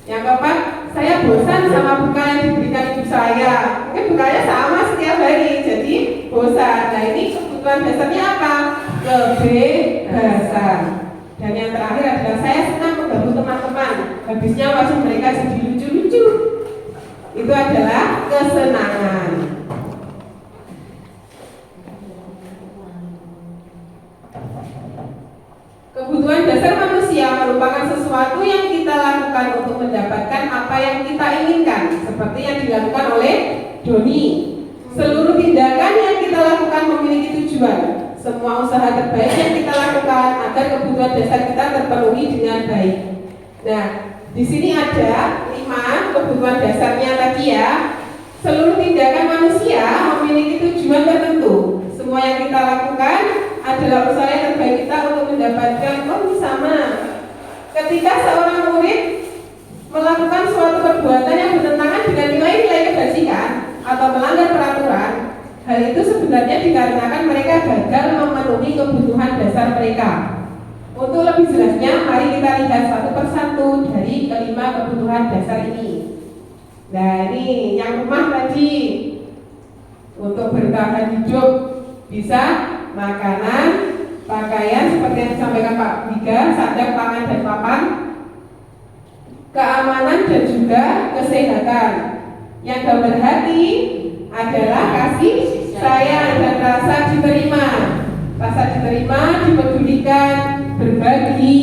Yang keempat, saya bosan sama bekal yang diberikan ibu saya. Mungkin bekalnya sama setiap hari, jadi bosan. Nah, ini kebutuhan dasarnya apa? Kebebasan. Dan yang terakhir adalah saya senang mengganggu teman-teman. Habisnya wajah mereka jadi lucu-lucu. Itu adalah kesenangan. Kebutuhan dasar manusia merupakan sesuatu yang kita lakukan untuk mendapatkan apa yang kita inginkan, seperti yang dilakukan oleh Doni. Seluruh tindakan yang kita lakukan memiliki tujuan. Semua usaha terbaik yang kita lakukan agar kebutuhan dasar kita terpenuhi dengan baik. Nah, di sini ada 5 kebutuhan dasarnya tadi ya. Seluruh tindakan manusia memiliki tujuan tertentu. Semua yang kita lakukan adalah usaha yang terbaik kita untuk mendapatkan sama. Ketika seorang murid melakukan suatu perbuatan yang bertentangan dengan nilai-nilai kebajikan atau melanggar peraturan, hal itu sebenarnya dikarenakan mereka gagal memenuhi kebutuhan dasar mereka. Untuk lebih jelasnya, mari kita lihat satu persatu dari kelima kebutuhan dasar ini. Nah, ini yang rumah tadi, untuk bertahan hidup bisa makanan, pakaian seperti yang disampaikan Pak Wiga, sandang, pangan, dan papan, keamanan dan juga kesehatan. Yang gambar hati adalah kasih sayang dan rasa diterima. Rasa diterima, dipedulikan, berbagi,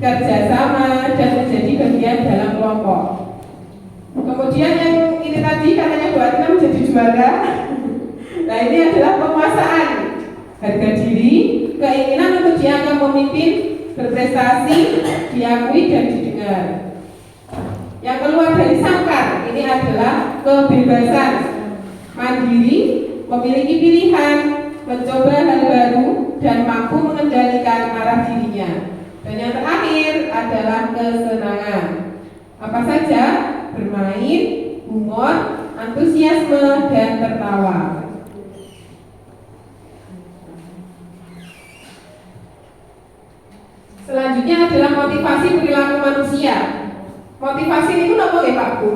kerjasama, dan menjadi bagian dalam kelompok. Kemudian yang ini tadi katanya Bu Atina menjadi juara. Nah, ini adalah penguasaan, harga diri, keinginan untuk dianggap memimpin, berprestasi, diakui dan didengar. Yang keluar dari sangkar ini adalah kebebasan, mandiri, memiliki pilihan, mencoba hal baru, dan mampu mengendalikan arah dirinya. Dan yang terakhir adalah kesenangan. Apa saja? Bermain, humor, antusiasme, dan tertawa. Selanjutnya adalah motivasi perilaku manusia. Motivasi itu apa ya Pak Bu?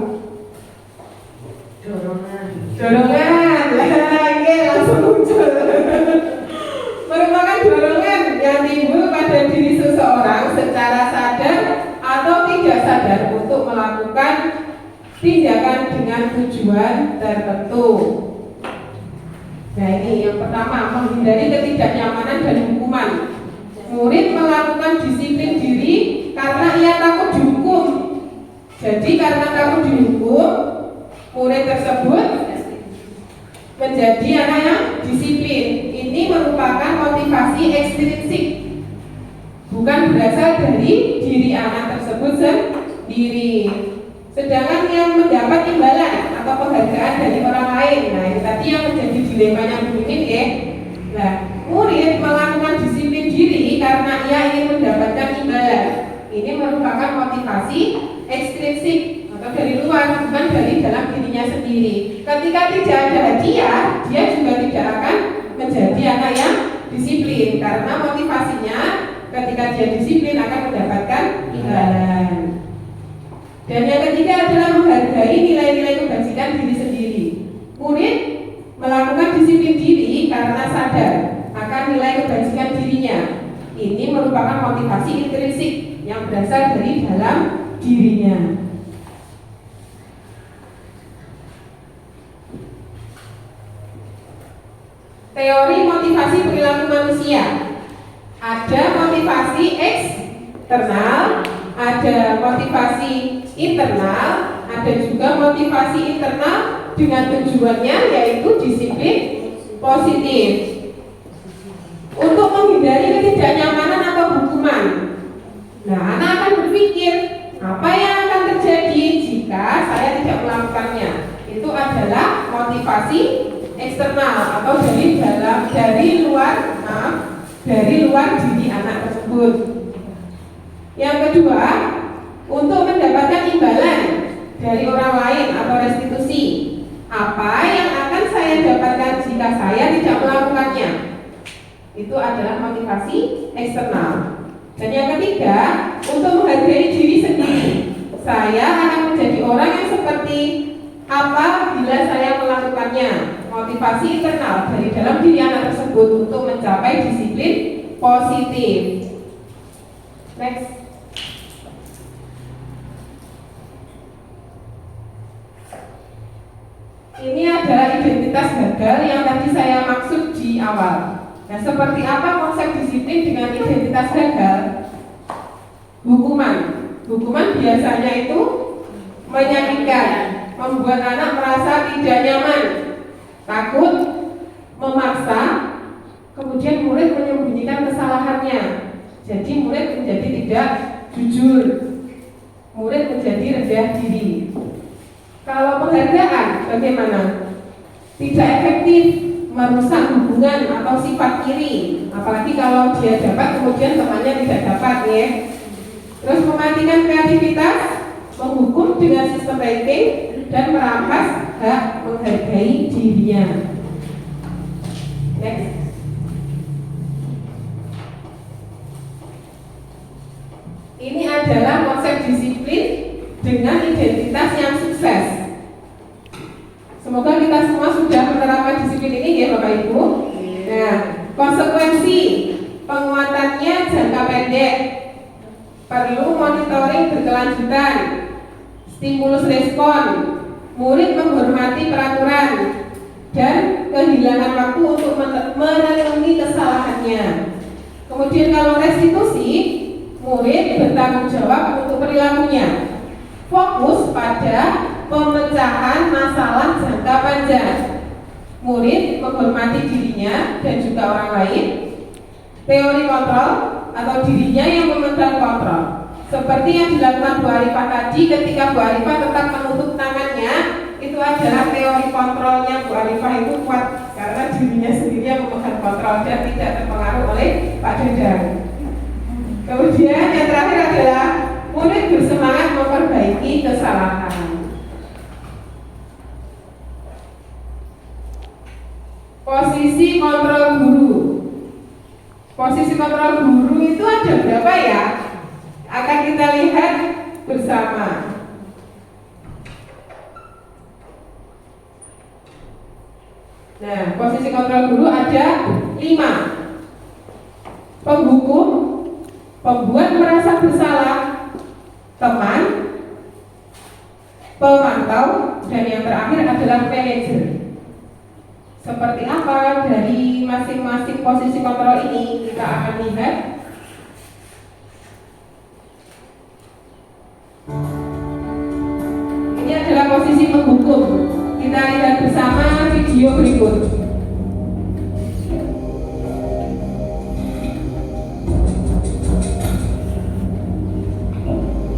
Dorongan. Dorongan, langsung muncul. Merupakan dorongan yang timbul pada diri seseorang secara sadar atau tidak sadar untuk melakukan tindakan dengan tujuan tertentu. Nah, ini yang pertama, menghindari ketidaknyamanan dan hukuman. Murid melakukan disiplin diri karena ia takut dihukum. Jadi karena takut dihukum, murid tersebut menjadi anak yang disiplin. Ini merupakan motivasi ekstrinsik, bukan berasal dari diri anak tersebut sendiri. Sedangkan yang mendapat imbalan atau penghargaan dari orang lain, nah ini tadi yang menjadi dilemanya Bu Mimin ya. Nah, murid melakukan disiplin diri karena ia ingin mendapatkan imbalan. Ini merupakan motivasi ekstrinsik atau dari luar, bukan dari dalam dirinya sendiri. Ketika tidak ada hadiah, dia juga tidak akan menjadi anak yang disiplin karena motivasinya ketika dia disiplin akan mendapatkan imbalan. Dan yang ketiga adalah menghargai nilai-nilai kebajikan diri sendiri. Murid melakukan disiplin diri karena sadar akan nilai kebajikan dirinya. Ini merupakan motivasi intrinsik yang berasal dari dalam dirinya. teori motivasi perilaku manusia. Ada motivasi eksternal, ada motivasi internal, ada juga motivasi internal dengan tujuannya yaitu disiplin positif. Untuk menghindari ketidaknyamanan atau hukuman. Nah, anak akan berpikir, apa yang akan terjadi jika saya tidak melakukannya? Itu adalah motivasi eksternal atau dari luar diri anak tersebut. Yang kedua, untuk mendapatkan imbalan dari orang lain atau restitusi. Apa yang akan saya dapatkan jika saya tidak melakukannya? Itu adalah motivasi eksternal. Dan yang ketiga, untuk menghargai diri sendiri. Saya akan menjadi orang yang seperti apa bila saya melakukannya. Motivasi internal dari dalam diri anak tersebut untuk mencapai disiplin positif. Next. Ini adalah identitas gagal yang tadi saya maksud di awal. Nah, seperti apa konsep disiplin dengan identitas gagal? Hukuman. Hukuman biasanya itu menyakitkan, membuat anak merasa tidak nyaman, takut, memaksa, kemudian murid menyembunyikan kesalahannya. Jadi murid menjadi tidak jujur, murid menjadi rendah diri. Kalau penghargaan bagaimana? Tidak efektif, merusak hubungan atau sifat iri. Apalagi kalau dia dapat kemudian temannya tidak dapat ya. Terus mematikan kreativitas, menghukum dengan sistem rating dan merampas hak menghargai dirinya. Next. Ini adalah konsep disiplin dengan identitas yang sukses. Semoga kita semua sudah menerapkan disiplin ini ya Bapak Ibu. Nah, konsekuensi penguatannya jangka pendek, perlu monitoring berkelanjutan, stimulus respon, murid menghormati peraturan, dan kehilangan waktu untuk merenungi kesalahannya. Kemudian kalau restitusi, murid bertanggung jawab untuk perilakunya. Fokus pada pemecahan masalah jangka panjang. Murid menghormati dirinya dan juga orang lain. Teori kontrol atau dirinya yang memegang kontrol. Seperti yang dilakukan Bu Arifah tadi ketika Bu Arifah tetap menutup tangannya, itu adalah teori kontrolnya Bu Arifah itu kuat karena dirinya sendiri yang memegang kontrol dan tidak terpengaruh oleh Pak Dadang. Kemudian yang terakhir adalah murid bersemangat memperbaiki kesalahan. Posisi kontrol guru. Posisi kontrol guru itu ada berapa ya? Akan kita lihat bersama. Nah, posisi kontrol guru ada 5. Penghukum, pembuat merasa bersalah, teman, pemantau, dan yang terakhir adalah manajer. Seperti apa dari masing-masing posisi kontrol ini kita akan lihat. Ini adalah posisi penghukum. Kita lihat bersama video berikut.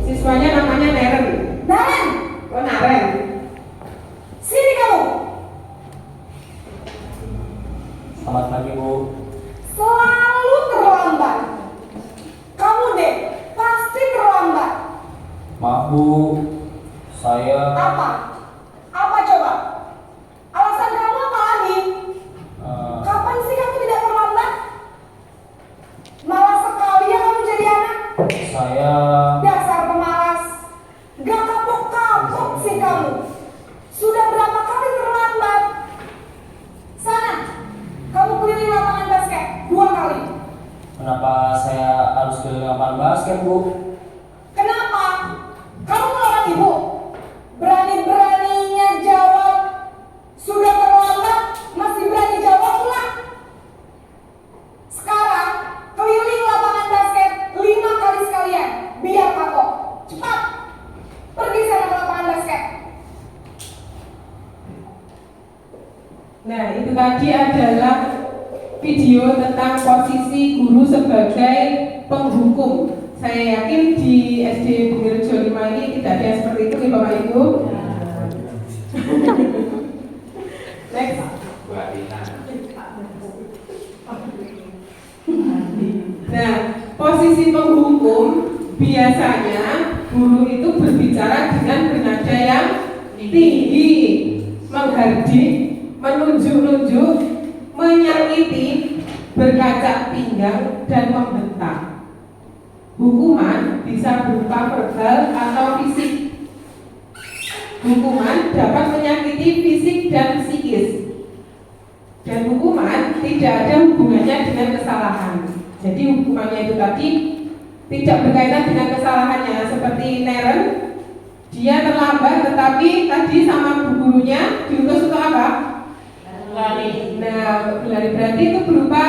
Siswanya namanya Neren. Naren, Oh, Naren. sini kamu. Selamat pagi Bu. Selalu terlambat. Kamu deh, pasti terlambat. Maaf Bu, saya Apa? Apa coba? Alasan kamu apa lagi? Kapan sih kamu tidak terlambat? Malas sekali ya kamu jadi anak. saya Dasar pemalas. Gak kapok-kapok sih kamu. Sudah berapa kali terlambat? Sana, kamu keliling lapangan basket 2 kali. kenapa saya harus ke lapangan basket Bu? Kenapa? Kamu melawan ibu. Berani-berani Nah, itu tadi adalah video tentang posisi guru sebagai penghukum. Saya yakin di SD Bungirjo 5 ini tidak ada yang seperti itu nih Bapak Ibu. Next. Nah, posisi penghukum biasanya guru itu berbicara dengan bernada yang tinggi, menghardik, menunjuk-nunjuk, menyakiti, berkacak pinggang, dan membentak. Hukuman bisa berupa verbal atau fisik. Hukuman dapat menyakiti fisik dan psikis. Dan hukuman tidak ada hubungannya dengan kesalahan. Jadi hukumannya itu tadi tidak berkaitan dengan kesalahannya. Seperti Neren, dia terlambat tetapi tadi sama bu gurunya diutus untuk apa? Berlari. Nah, berlari berarti itu berupa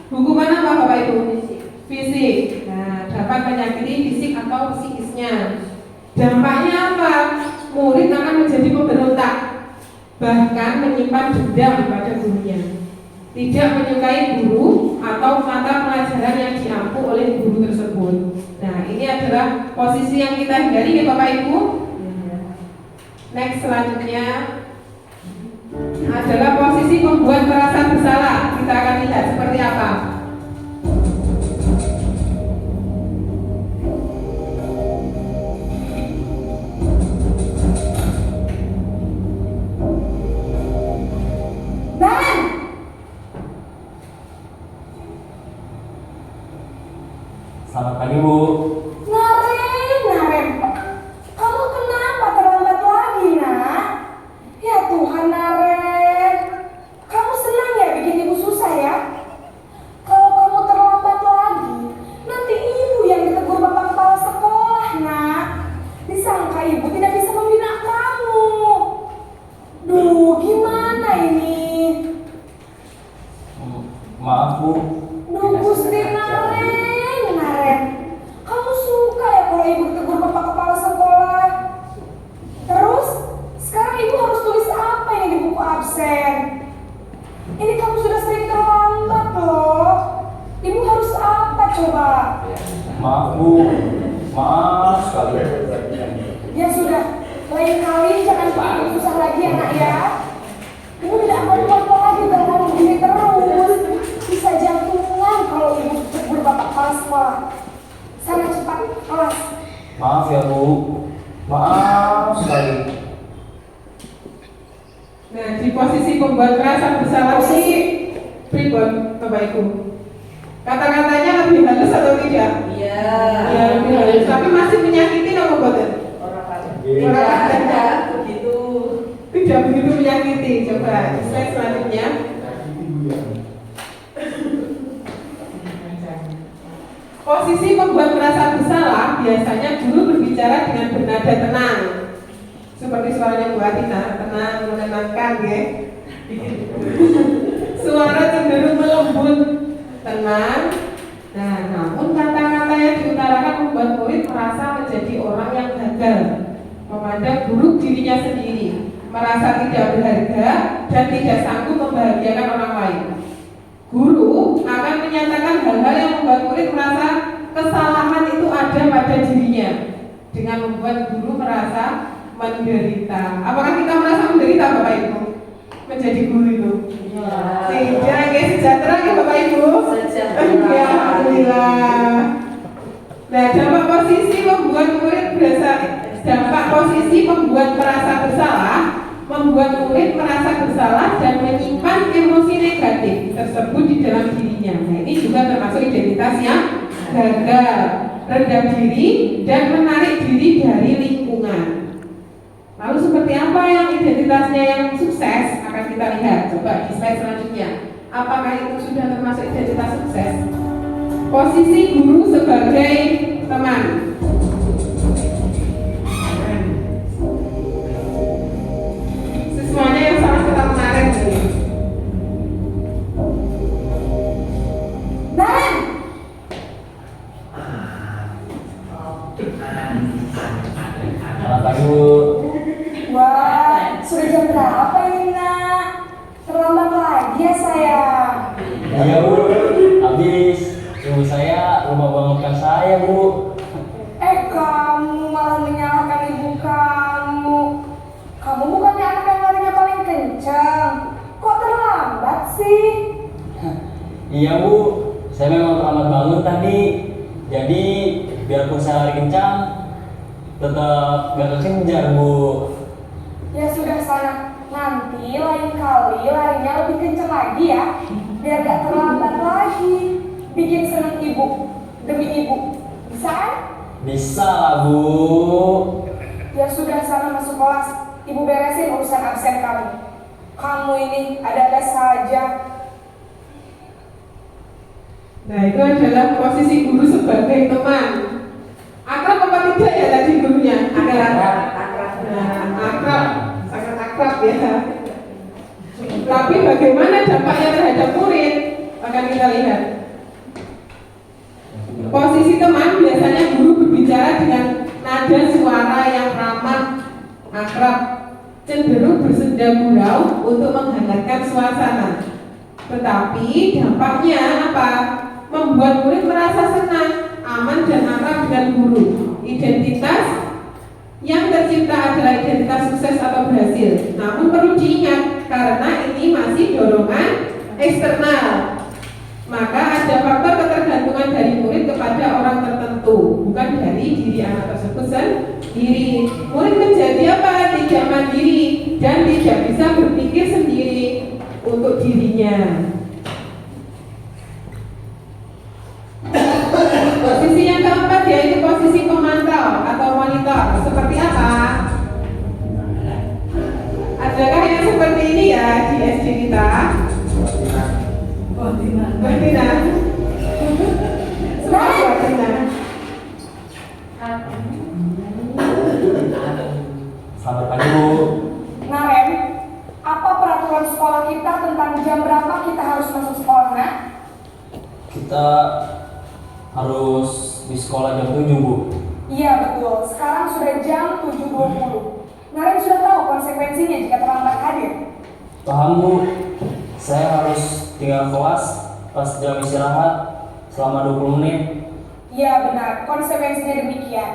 hukuman apa Bapak Ibu? Fisik. Nah, dapat menyakiti fisik atau psikisnya. Dampaknya apa? Murid akan menjadi pemberontak, bahkan menyimpan dendam pada gurunya. Tidak menyukai guru atau mata pelajaran yang diampu oleh guru tersebut. Nah, ini adalah posisi yang kita hindari ya Bapak Ibu. Next, selanjutnya adalah posisi membuat merasa bersalah. Kita akan lihat seperti apa. Selamat pagi Bu. Naren, kamu kenapa terlambat lagi, nak? Ya Tuhan, Naren, kamu senang ya bikin ibu susah ya? Kalau kamu terlambat lagi, nanti ibu yang ditegur bapak kepala sekolah, nak. Disangka ibu tidak bisa membina kamu. Duh, gimana ini? Maaf Bu. Duh, Gusti Naren, kamu suka ya kalau ibu tegur bapak kepala sekolah? Terus, sekarang ibu harus tulis apa ini di buku absen? Ini kamu sudah sering terlambat loh. Ibu harus apa coba? Maaf Bu. Maaf sekali. Ya sudah, lain kali jangan bikin ibu susah lagi ya nak ya. Ibu tidak akan lupa lagi dengan begini terus. Bisa jantungan kalau ibu tegur bapak kepala sekolah. Sana cepat kelas. Maaf ya Bu. Maaf sekali. Nah, di posisi pembuat merasa bersalah ini pribon Bapak Ibu. Kata-katanya lebih halus atau tidak? Iya. Ya, lebih halus. Tapi masih menyakiti nama boten? Orang ada begitu. Tidak begitu menyakiti. Coba slide selanjutnya. Posisi membuat merasa bersalah biasanya guru berbicara dengan bernada tenang, seperti suaranya Bu Atina, tenang, menenangkan, ya. Suara cenderung melembut, tenang. Nah, namun kata-kata yang diutarakan membuat murid merasa menjadi orang yang gagal, memandang buruk dirinya sendiri, merasa tidak berharga dan tidak sanggup membahagiakan orang lain. Guru akan menyatakan hal-hal yang membuat murid merasa kesalahan itu ada pada dirinya, dengan membuat guru merasa menderita. Apakah kita merasa menderita Bapak Ibu? Menjadi guru itu? Tidak, ya sejahtera ya Bapak Ibu? Sejahtera. Ya, alhamdulillah. Nah, dampak posisi membuat merasa bersalah, membuat murid merasa bersalah dan menyimpan emosi negatif tersebut di dalam dirinya. Nah, ini juga termasuk identitas yang gagal, rendah diri, dan menarik diri dari lingkungan. Lalu seperti apa yang identitasnya yang sukses? Akan kita lihat. Coba di slide selanjutnya. Apakah itu sudah termasuk identitas sukses? Posisi guru sebagai teman. Semuanya yang sama kita menarik. Naren, Selamat pagi Bu. wah, sudah jam berapa ini nak? Terlambat Iya Bu, habis ibu saya lupa bangunkan saya Bu. Kamu malah menyalahkan ibu kamu. Kamu bukannya anak yang larinya paling kencang. Kok terlambat sih? Iya Bu, saya memang terlambat bangun tadi. Jadi biarpun saya lari kencang, tetap gak kekejar Bu. Ya sudah sana. Nanti lain kali larinya lebih kencang lagi ya. Biar gak terlambat lagi. Bikin seneng ibu. Demi ibu. Bisa kan? Bisa lah Bu. Ya sudah sana masuk kelas. Ibu beresin urusan absen kamu. Kamu ini ada-ada saja. Nah, itu adalah posisi guru sebagai teman. Akrab apa tidak ya tadi gurunya? Akrab. Nah, akrab, sangat akrab ya. Tapi bagaimana dampaknya terhadap murid? Akan kita lihat. Posisi teman biasanya guru berbicara dengan nada suara yang ramah, akrab, cenderung bersenda gurau untuk menghangatkan suasana. Tetapi dampaknya apa? Membuat murid merasa senang, aman dan akrab dengan guru. Identitas yang tercipta adalah identitas sukses atau berhasil. Namun perlu diingat karena ini masih dorongan eksternal. Maka ada faktor ketergantungan dari murid kepada orang tertentu, bukan dari diri anak tersebut sendiri. Murid menjadi apa? Tidak mandiri dan tidak bisa berpikir sendiri untuk dirinya. Posisi yang keempat yaitu posisi pemantau atau monitor. Seperti apa? Adakah yang seperti ini ya di SD kita? Bertina. Selamat pagi Bu. Naren, apa peraturan sekolah kita tentang jam berapa kita harus masuk sekolah, Nak? Kita harus di sekolah jam 7 Bu. Iya betul, sekarang sudah jam 7.20. Naren sudah tahu konsekuensinya jika terlambat hadir. Paham Bu, saya harus tinggal kelas pas jam istirahat selama 20 menit. Iya benar, konsekuensinya demikian.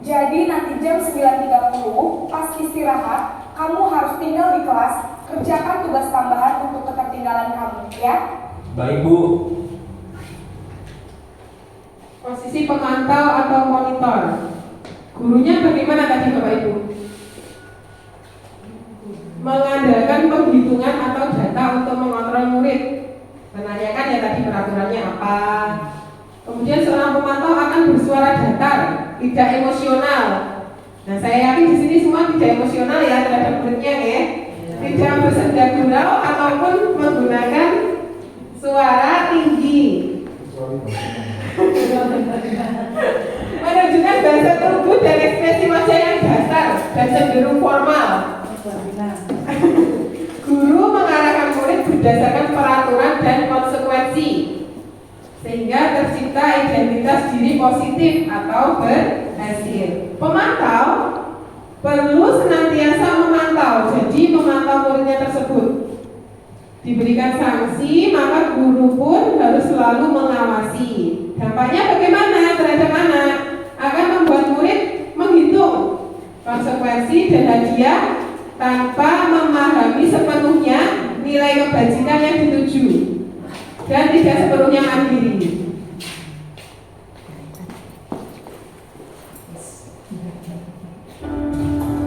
Jadi nanti jam 9.30 pas istirahat, kamu harus tinggal di kelas, kerjakan tugas tambahan untuk ketertinggalan kamu, ya? Baik Bu. Posisi pemantau atau monitor. Gurunya bagaimana tadi Bapak Ibu? Mengandalkan penghitungan atau data untuk mengontrol murid. Menanyakan ya tadi peraturannya apa. Kemudian seorang pemantau akan bersuara datar, tidak emosional. Nah, saya yakin di sini semua tidak emosional ya terhadap muridnya ya. Tidak bersenda gurau ataupun menggunakan suara tinggi. Menunjukkan bahasa tubuh dan ekspresi wajah yang datar dan cenderung formal. Guru mengarahkan murid berdasarkan peraturan dan konsekuensi, sehingga tercipta identitas diri positif atau berhasil. Pemantau perlu senantiasa memantau, jadi memantau muridnya tersebut. Diberikan sanksi, maka guru pun harus selalu mengawasi. Dampaknya bagaimana terhadap anak? Akan membuat murid menghitung konsekuensi dan hadiah tanpa memahami sepenuhnya nilai kebajikan yang dituju dan tidak sepenuhnya mandiri.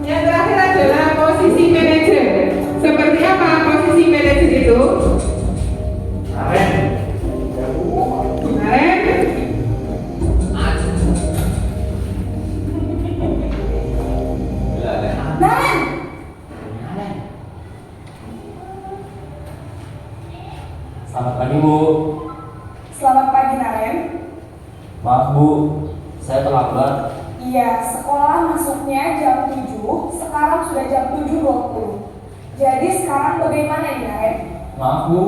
Yang terakhir adalah posisi manajer. Seperti apa posisi manajer itu? Naren. Selamat pagi Bu. Selamat pagi Naren. Maaf Bu, saya terlambat. Iya, sekolah masuknya jam 7, sekarang sudah jam 7.20. Jadi sekarang bagaimana ini Naren? Maaf Bu,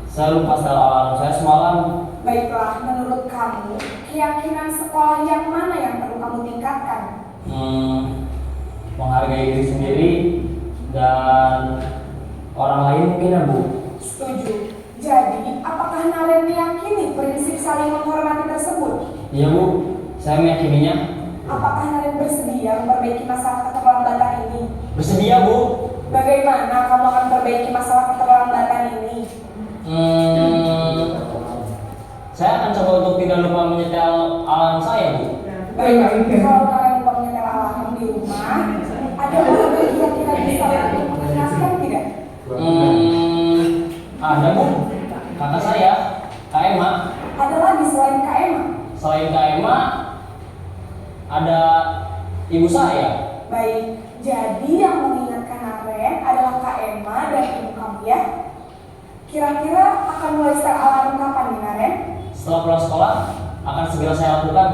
saya lupa setel alarm saya semalam. Baiklah, menurut kamu, keyakinan sekolah yang mana yang perlu kamu tingkatkan? Menghargai diri sendiri dan orang lain mungkin ya Bu. Setuju. Jadi, apakah saling menghormati tersebut. Iya Bu, saya meyakininya. Apakah Naren bersedia memperbaiki masalah keterlambatan ini? Bersedia Bu. Bagaimana kamu akan memperbaiki masalah keterlambatan ini? Saya akan coba untuk tidak lupa menyetel alarm saya Bu. Baik, kalau Naren lupa menyetel alarm di rumah, ada orang yang kira-kira bisa untuk mengingatkan tidak? Ada Bu, kakak saya, Kak Emma. Ada lagi selain Kak Emma? Selain Kak Emma, ada ibu saya. Baik, jadi yang mengingatkan Naren adalah Kak Emma dan ibu kamu ya? Kira-kira akan mulai setel alarm kapan nih Naren? Setelah pulang sekolah, akan segera saya lakukan.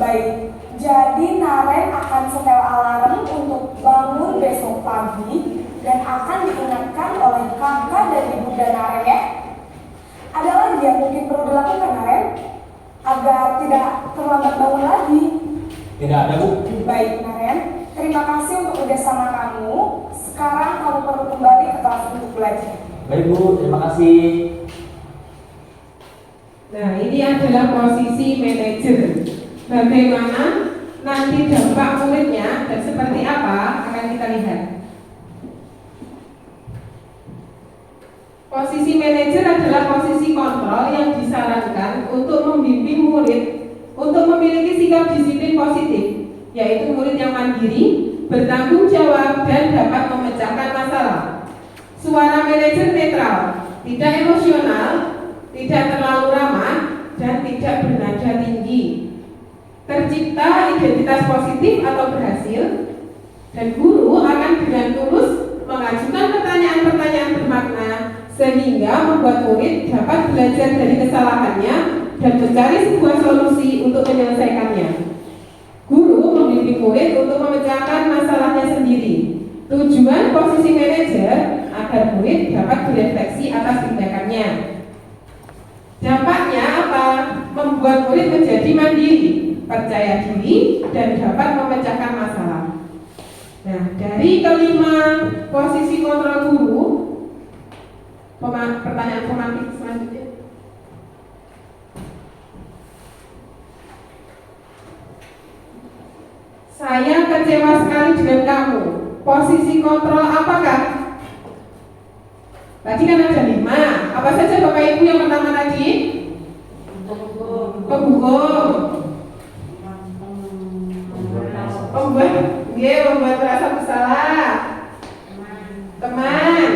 Baik, jadi Naren akan setel alarm untuk bangun besok pagi dan akan diingatkan oleh kakak dan ibunda Naren ya. Ada lagi yang mungkin perlu dilakukan Naren agar tidak terlambat bangun lagi. Tidak ada Bu. Baik Naren, terima kasih untuk kerjasama kamu. Sekarang kamu perlu kembali ke kelas untuk belajar. Baik Bu, terima kasih. Nah, ini adalah posisi manajer. Bagaimana nanti dampak muridnya dan seperti apa akan kita lihat. Posisi manajer adalah posisi kontrol yang disarankan untuk membimbing murid untuk memiliki sikap disiplin positif, yaitu murid yang mandiri, bertanggung jawab, dan dapat memecahkan masalah. Suara manajer netral, tidak emosional, tidak terlalu ramah, dan tidak bernada tinggi. Tercipta identitas positif atau berhasil, dan guru akan dengan tulus mengajukan pertanyaan-pertanyaan bermakna sehingga membuat murid dapat belajar dari kesalahannya dan mencari sebuah solusi untuk menyelesaikannya. Guru membimbing murid untuk memecahkan masalahnya sendiri. Tujuan posisi manajer agar murid dapat berefleksi atas tindakannya. Dampaknya apa? Membuat murid menjadi mandiri, percaya diri, dan dapat memecahkan masalah. Nah, dari kelima posisi kontrol guru, pertanyaan pemantik selanjutnya. Saya kecewa sekali dengan kamu. Posisi kontrol apakah? Tadi kan ada 5. Apa saja Bapak Ibu yang pertama tadi? Pembohong. Membuat merasa bersalah. Teman.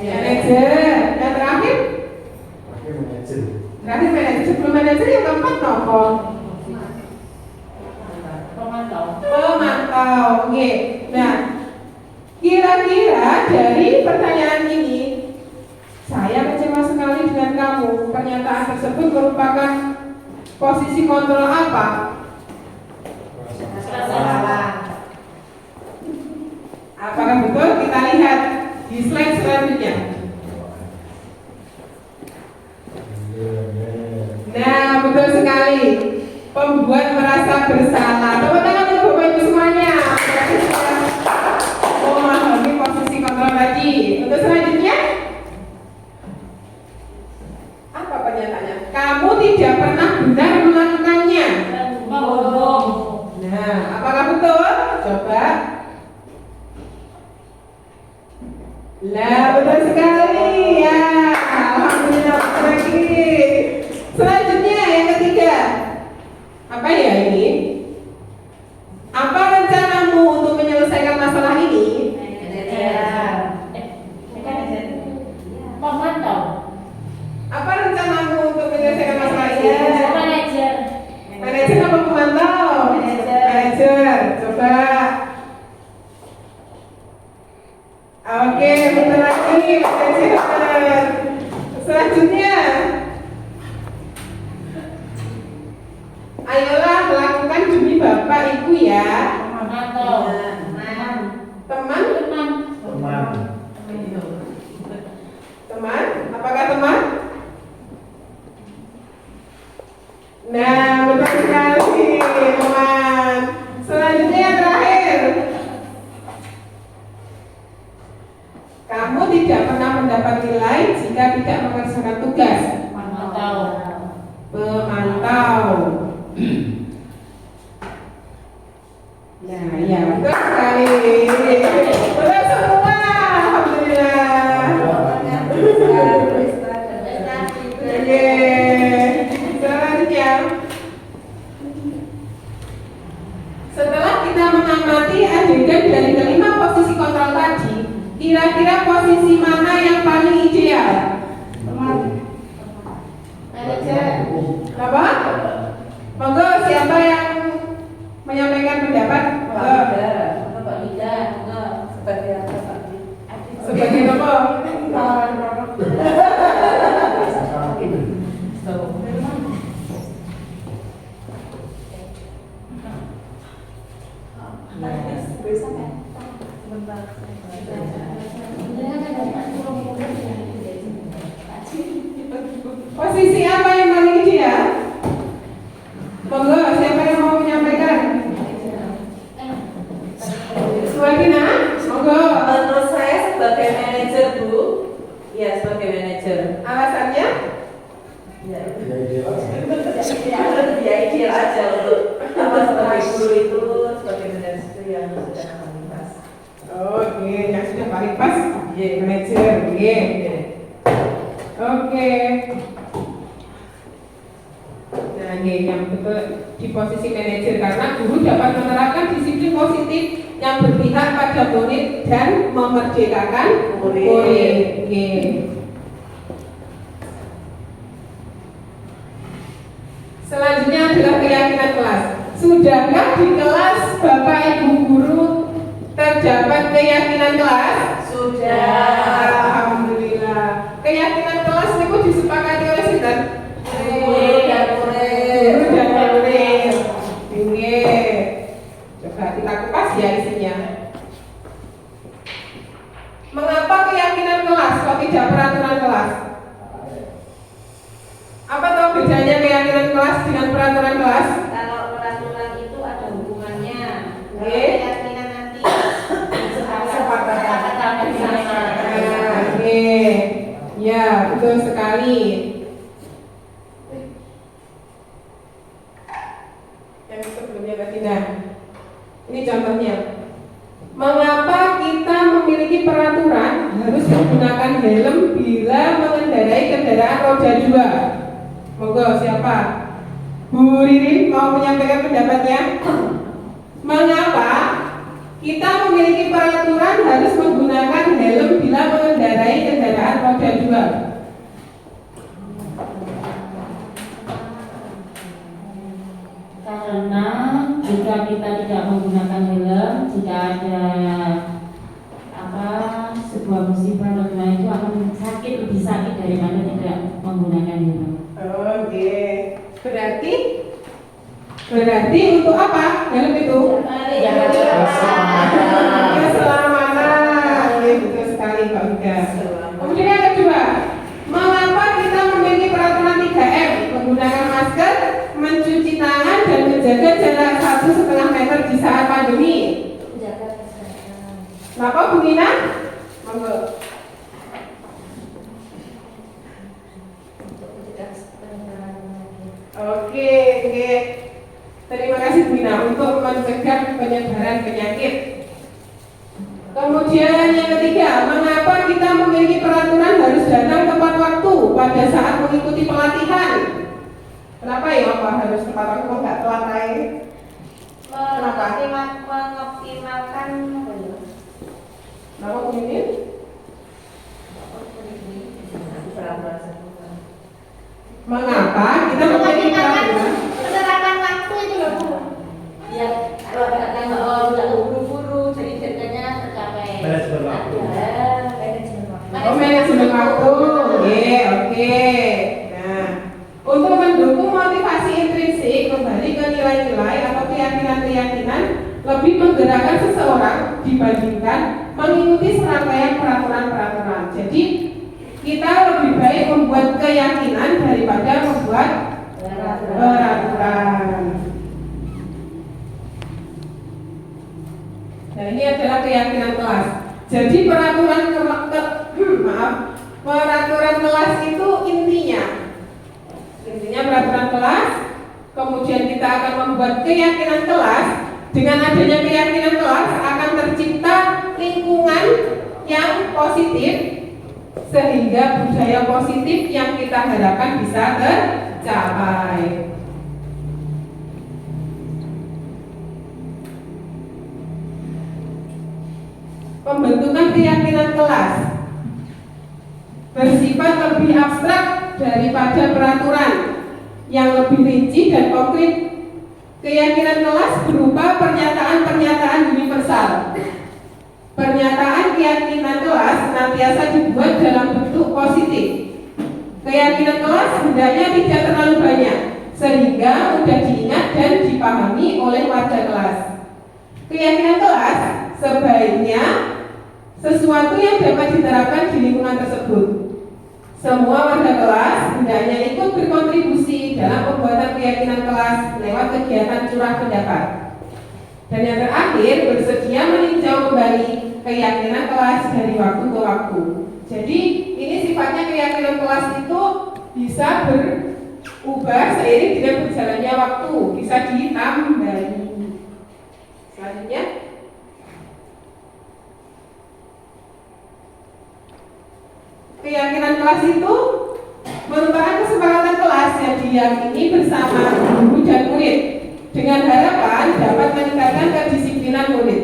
Manajer. Yang terakhir? Terakhir manajer. Sebelum manajer yang keempat nopo? Pemantau. Oke. Nah, kira-kira dari pertanyaan ini, saya kecewa sekali dengan kamu. Pernyataan tersebut merupakan posisi kontrol apa? Apakah betul? Kita lihat di slide selanjutnya. Nah, betul sekali. Pembuat merasa bersalah. Tepuk tangan untuk Bapak Ibu semuanya. Berarti sudah memahami posisi kontrol tadi. Untuk selanjutnya, apa pernyataannya? Kamu tidak pernah benar melakukannya. Nah, apakah betul? Coba. Lah, betul sekali ya. Alhamdulillah lagi. Selanjutnya yang ketiga. Apa ya ini? Apa rencanamu untuk menyelesaikan masalah ini? Apa rencanamu untuk menyelesaikan masalah ini? Manajer apa pemantau? Manajer. Coba. Oke, betul lagi manajer. Selanjutnya, ayolah lakukan demi Bapak Ibu ya. Teman, apakah teman? Nah, betul sekali teman. Selanjutnya yang terakhir. Nah, iya, betul sekali. Betul semua, alhamdulillah. Oke, selanjutnya. Setelah kita mengamati adegan dari kelima posisi kontrol tadi, kira-kira posisi mana yang paling ideal? Apa? Monggo, siapa yang menyampaikan pendapat? Pak Ida, sebagai apa Pak? Sebagai apa? Posisi apa yang paling ideal? Monggo, siapa yang mau menyampaikan? Suwadina, monggo. Menurut saya sebagai manajer Bu, ya sebagai manajer. Alasannya? Ya ideal aja untuk apa sebagai guru itu sebagai manajer yang sudah kualitas. Oke, yang sudah paling pas, manajer. Oke. Nah, yang betul di posisi manajer karena guru dapat menerapkan disiplin positif yang berpihak pada murid dan memerdekakan murid. Selanjutnya adalah keyakinan kelas. Sudahkah di kelas Bapak Ibu guru terdapat keyakinan kelas? Sudah. Alhamdulillah. Keyakinan kelas itu disepakati oleh sinten? Guru dan murid. Guru dan murid. Oke. Coba kita kupas ya isinya. Mengapa keyakinan kelas kok tidak peraturan kelas? Apa tahu bedanya keyakinan kelas dengan peraturan kelas? Kalau peraturan itu ada hubungannya. Kalau Oke. keyakinan nanti Kesepakatan bersama. Oke. Ya, betul sekali. Yang sebelumnya Mbak Tina. Ini contohnya. Mengapa kita memiliki peraturan harus menggunakan helm bila mengendarai kendaraan roda 2? Monggo, siapa? Bu Ririn mau menyampaikan pendapatnya? Mengapa kita memiliki peraturan harus menggunakan helm bila mengendarai kendaraan roda 2? Karena jika kita tidak menggunakan helm, jika ada sebuah musibah atau gimana itu akan lebih sakit daripada tidak menggunakan helm. Oke, berarti untuk apa helm itu? Keselamatan. Oke, betul sekali Mbak Uda. Kemudian yang kedua, mengapa kita memiliki peraturan 3M? Menggunakan masker, mencuci tangan, dan menjaga jarak 1,5 meter di saat pandemi. Kenapa Bu Nina? Monggo. Oke. Terima kasih Bu Nina untuk mencegah penyebaran penyakit. Kemudian yang ketiga, mengapa kita memiliki peraturan harus datang tepat waktu pada saat mengikuti pelatihan? Kenapa ya Pak harus tepat waktu nggak telat lain? mengoptimalkan Kenapa Bu Nini? Mengapa kita memiliki peraturan? penerapan waktu itu loh Bu. Ya, kalau datang tidak buru-buru, jadi deadline-nya tercapai. Manajemen waktu. Oh, manajemen waktu. Oke. Nah, untuk mendukung motivasi intrinsik kembali ke nilai-nilai atau keyakinan-keyakinan lebih menggerakkan seseorang dibandingkan mengikuti serangkaian peraturan-peraturan. Jadi kita lebih baik membuat keyakinan daripada membuat peraturan. Nah, ini adalah keyakinan kelas. Jadi peraturan peraturan kelas itu intinya peraturan kelas. Kemudian kita akan membuat keyakinan kelas dengan adanya keyakinan kelas akan tercipta lingkungan yang positif sehingga budaya positif yang kita harapkan bisa tercapai. Pembentukan keyakinan kelas bersifat lebih abstrak daripada peraturan yang lebih rinci dan konkret. Keyakinan kelas berupa pernyataan-pernyataan universal. Pernyataan keyakinan kelas senantiasa dibuat dalam bentuk positif. Keyakinan kelas hendaknya tidak terlalu banyak, sehingga mudah diingat dan dipahami oleh warga kelas. Keyakinan kelas sebaiknya sesuatu yang dapat diterapkan di lingkungan tersebut. Semua warga kelas hendaknya ikut berkontribusi dalam pembuatan keyakinan kelas lewat kegiatan curah pendapat. Dan yang terakhir, bersedia meninjau kembali keyakinan kelas dari waktu ke waktu. Jadi ini sifatnya keyakinan kelas itu bisa berubah seiring dengan berjalannya waktu, bisa ditambahi. Selanjutnya, keyakinan kelas itu merupakan kesepakatan kelas yang diyakini bersama guru dan murid dengan harapan dapat meningkatkan kedisiplinan murid.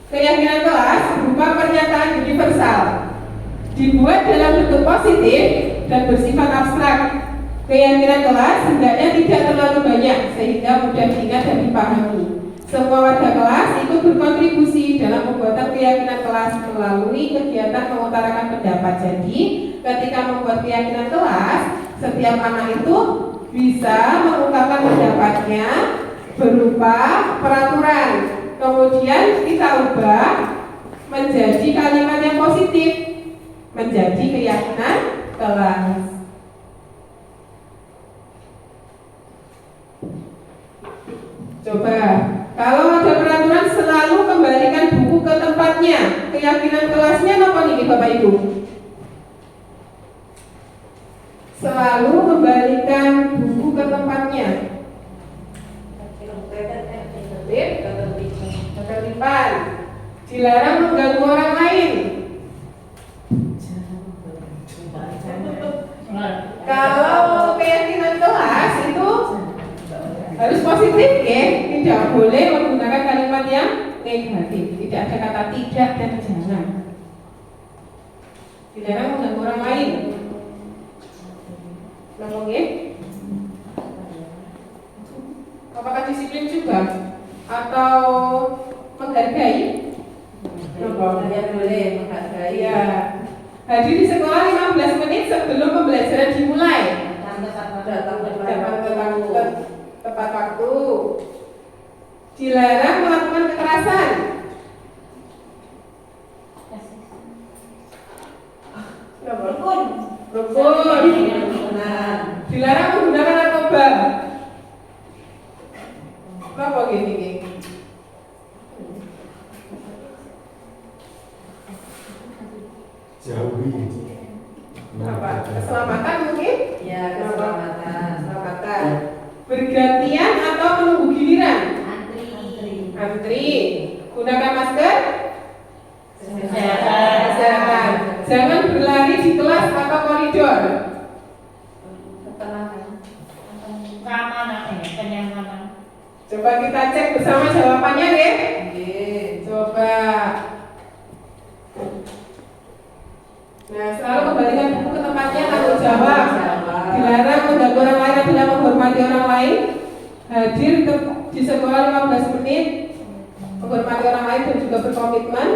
Keyakinan kelas berupa pernyataan universal, dibuat dalam bentuk positif dan bersifat abstrak. Keyakinan kelas hendaknya tidak terlalu banyak sehingga mudah diingat dan dipahami. Semua warga kelas ikut berkontribusi dalam pembuatan keyakinan kelas melalui kegiatan mengutarakan pendapat. Jadi, ketika membuat keyakinan kelas, setiap anak itu bisa mengungkapkan pendapatnya berupa peraturan. Kemudian kita ubah menjadi kalimat yang positif, menjadi keyakinan kelas. Coba, kalau ada peraturan selalu kembalikan buku ke tempatnya, keyakinan kelasnya apa nih Bapak Ibu? Selalu kembalikan buku ke tempatnya. Ketertiban. Dilarang mengganggu orang lain. Kalau keyakinan kelas itu harus positif ya, tidak boleh menggunakan kalimat yang negatif. Tidak ada kata tidak dan jangan. Dilarang mengganggu orang lain. Ngomong ya? Apakah disiplin juga? Atau menghargai? Ya boleh menghargai. Ya. Hadir di sekolah 15 menit sebelum pembelajaran dimulai. Tepat waktu. Dilarang melakukan kekerasan. Rukun. Dilarang menggunakan narkoba. Apa gini? Jauhi. Apa? Keselamatan mungkin? Ya, keselamatan. Bergantian atau menunggu giliran? Antri. Gunakan masker? Kesehatan. Jangan berlari di kelas atau koridor. Kenyamanan. Coba kita cek bersama jawabannya ya. Coba. Nah, selalu kembalikan buku ke tempatnya, tanggung jawab. Dilarang mengganggu orang lain adalah menghormati orang lain. Hadir di sekolah 15 menit, menghormati orang lain dan juga berkomitmen.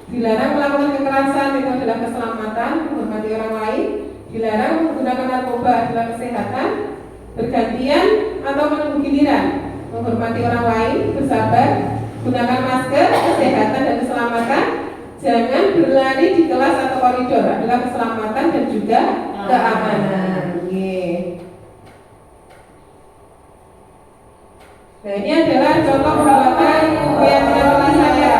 Dilarang melakukan kekerasan, itu adalah keselamatan, menghormati orang lain. Dilarang menggunakan narkoba adalah kesehatan. Bergantian atau menunggu giliran, menghormati orang lain, bersabar, gunakan masker, kesehatan dan keselamatan. Jangan berlari di kelas atau koridor adalah keselamatan dan juga keamanan. Nah, ini adalah contoh pembuatan keyakinan kelas saya.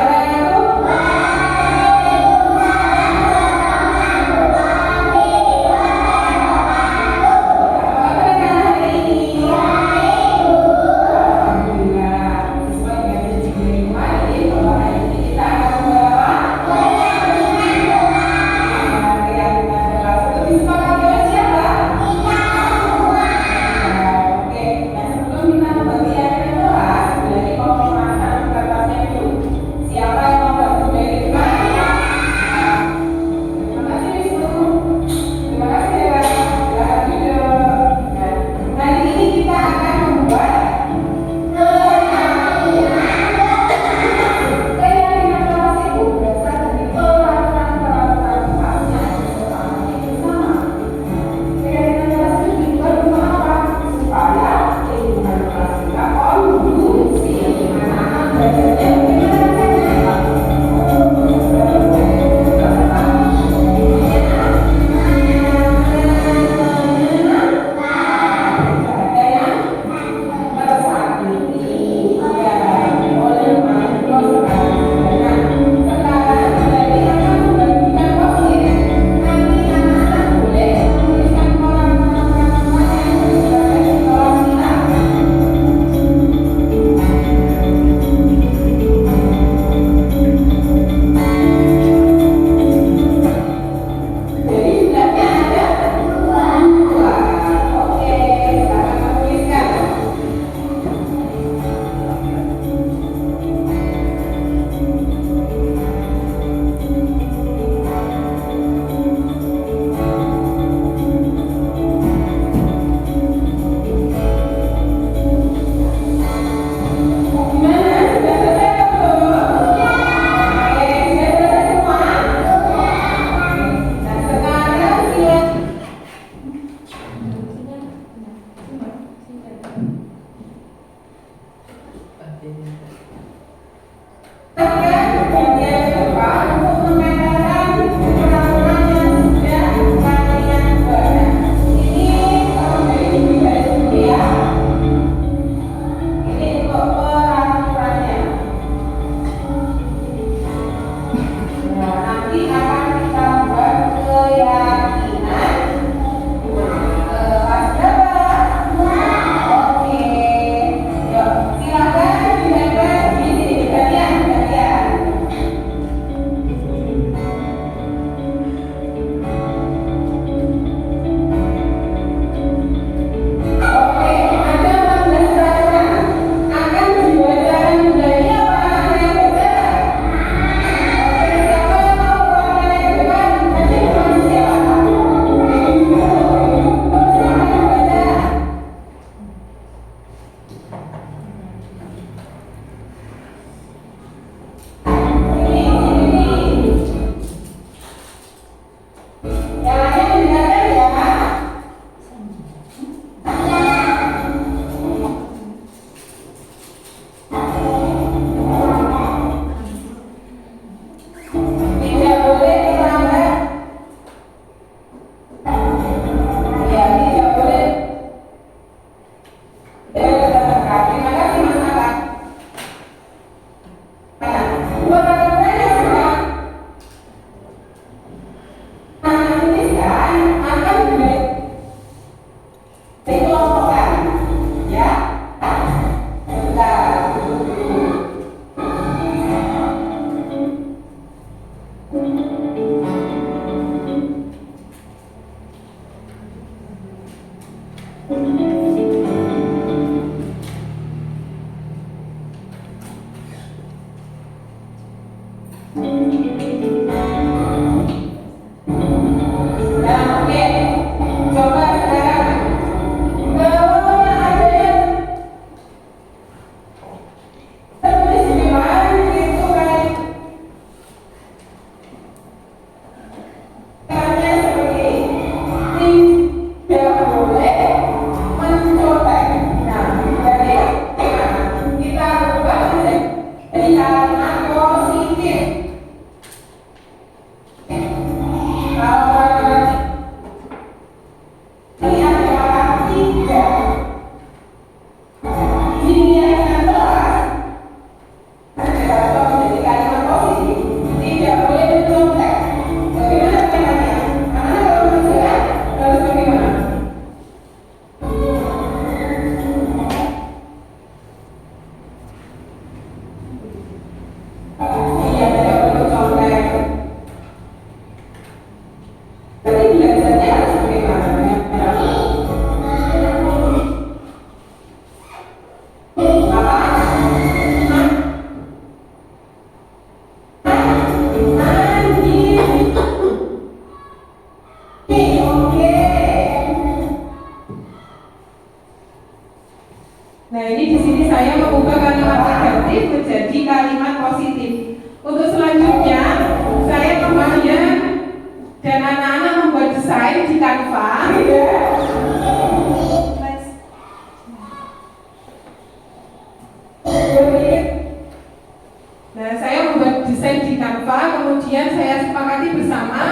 kemudian saya sepakati bersama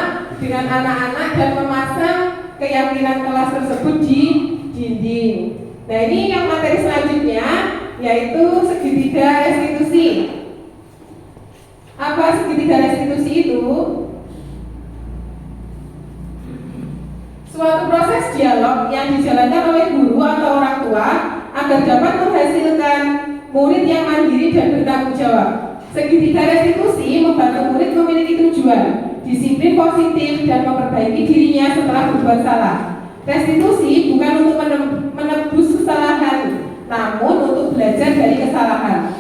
dengan anak-anak dan memasang keyakinan kelas tersebut di dinding. Nah, ini yang materi selanjutnya yaitu segitiga restitusi. Apa segitiga restitusi itu? Suatu proses dialog yang dijalankan oleh guru atau orang tua agar dapat menghasilkan murid yang mandiri dan bertanggung jawab. Segitiga restitusi membantu murid memiliki tujuan, disiplin positif, dan memperbaiki dirinya setelah berbuat salah. Restitusi bukan untuk menebus kesalahan, namun untuk belajar dari kesalahan.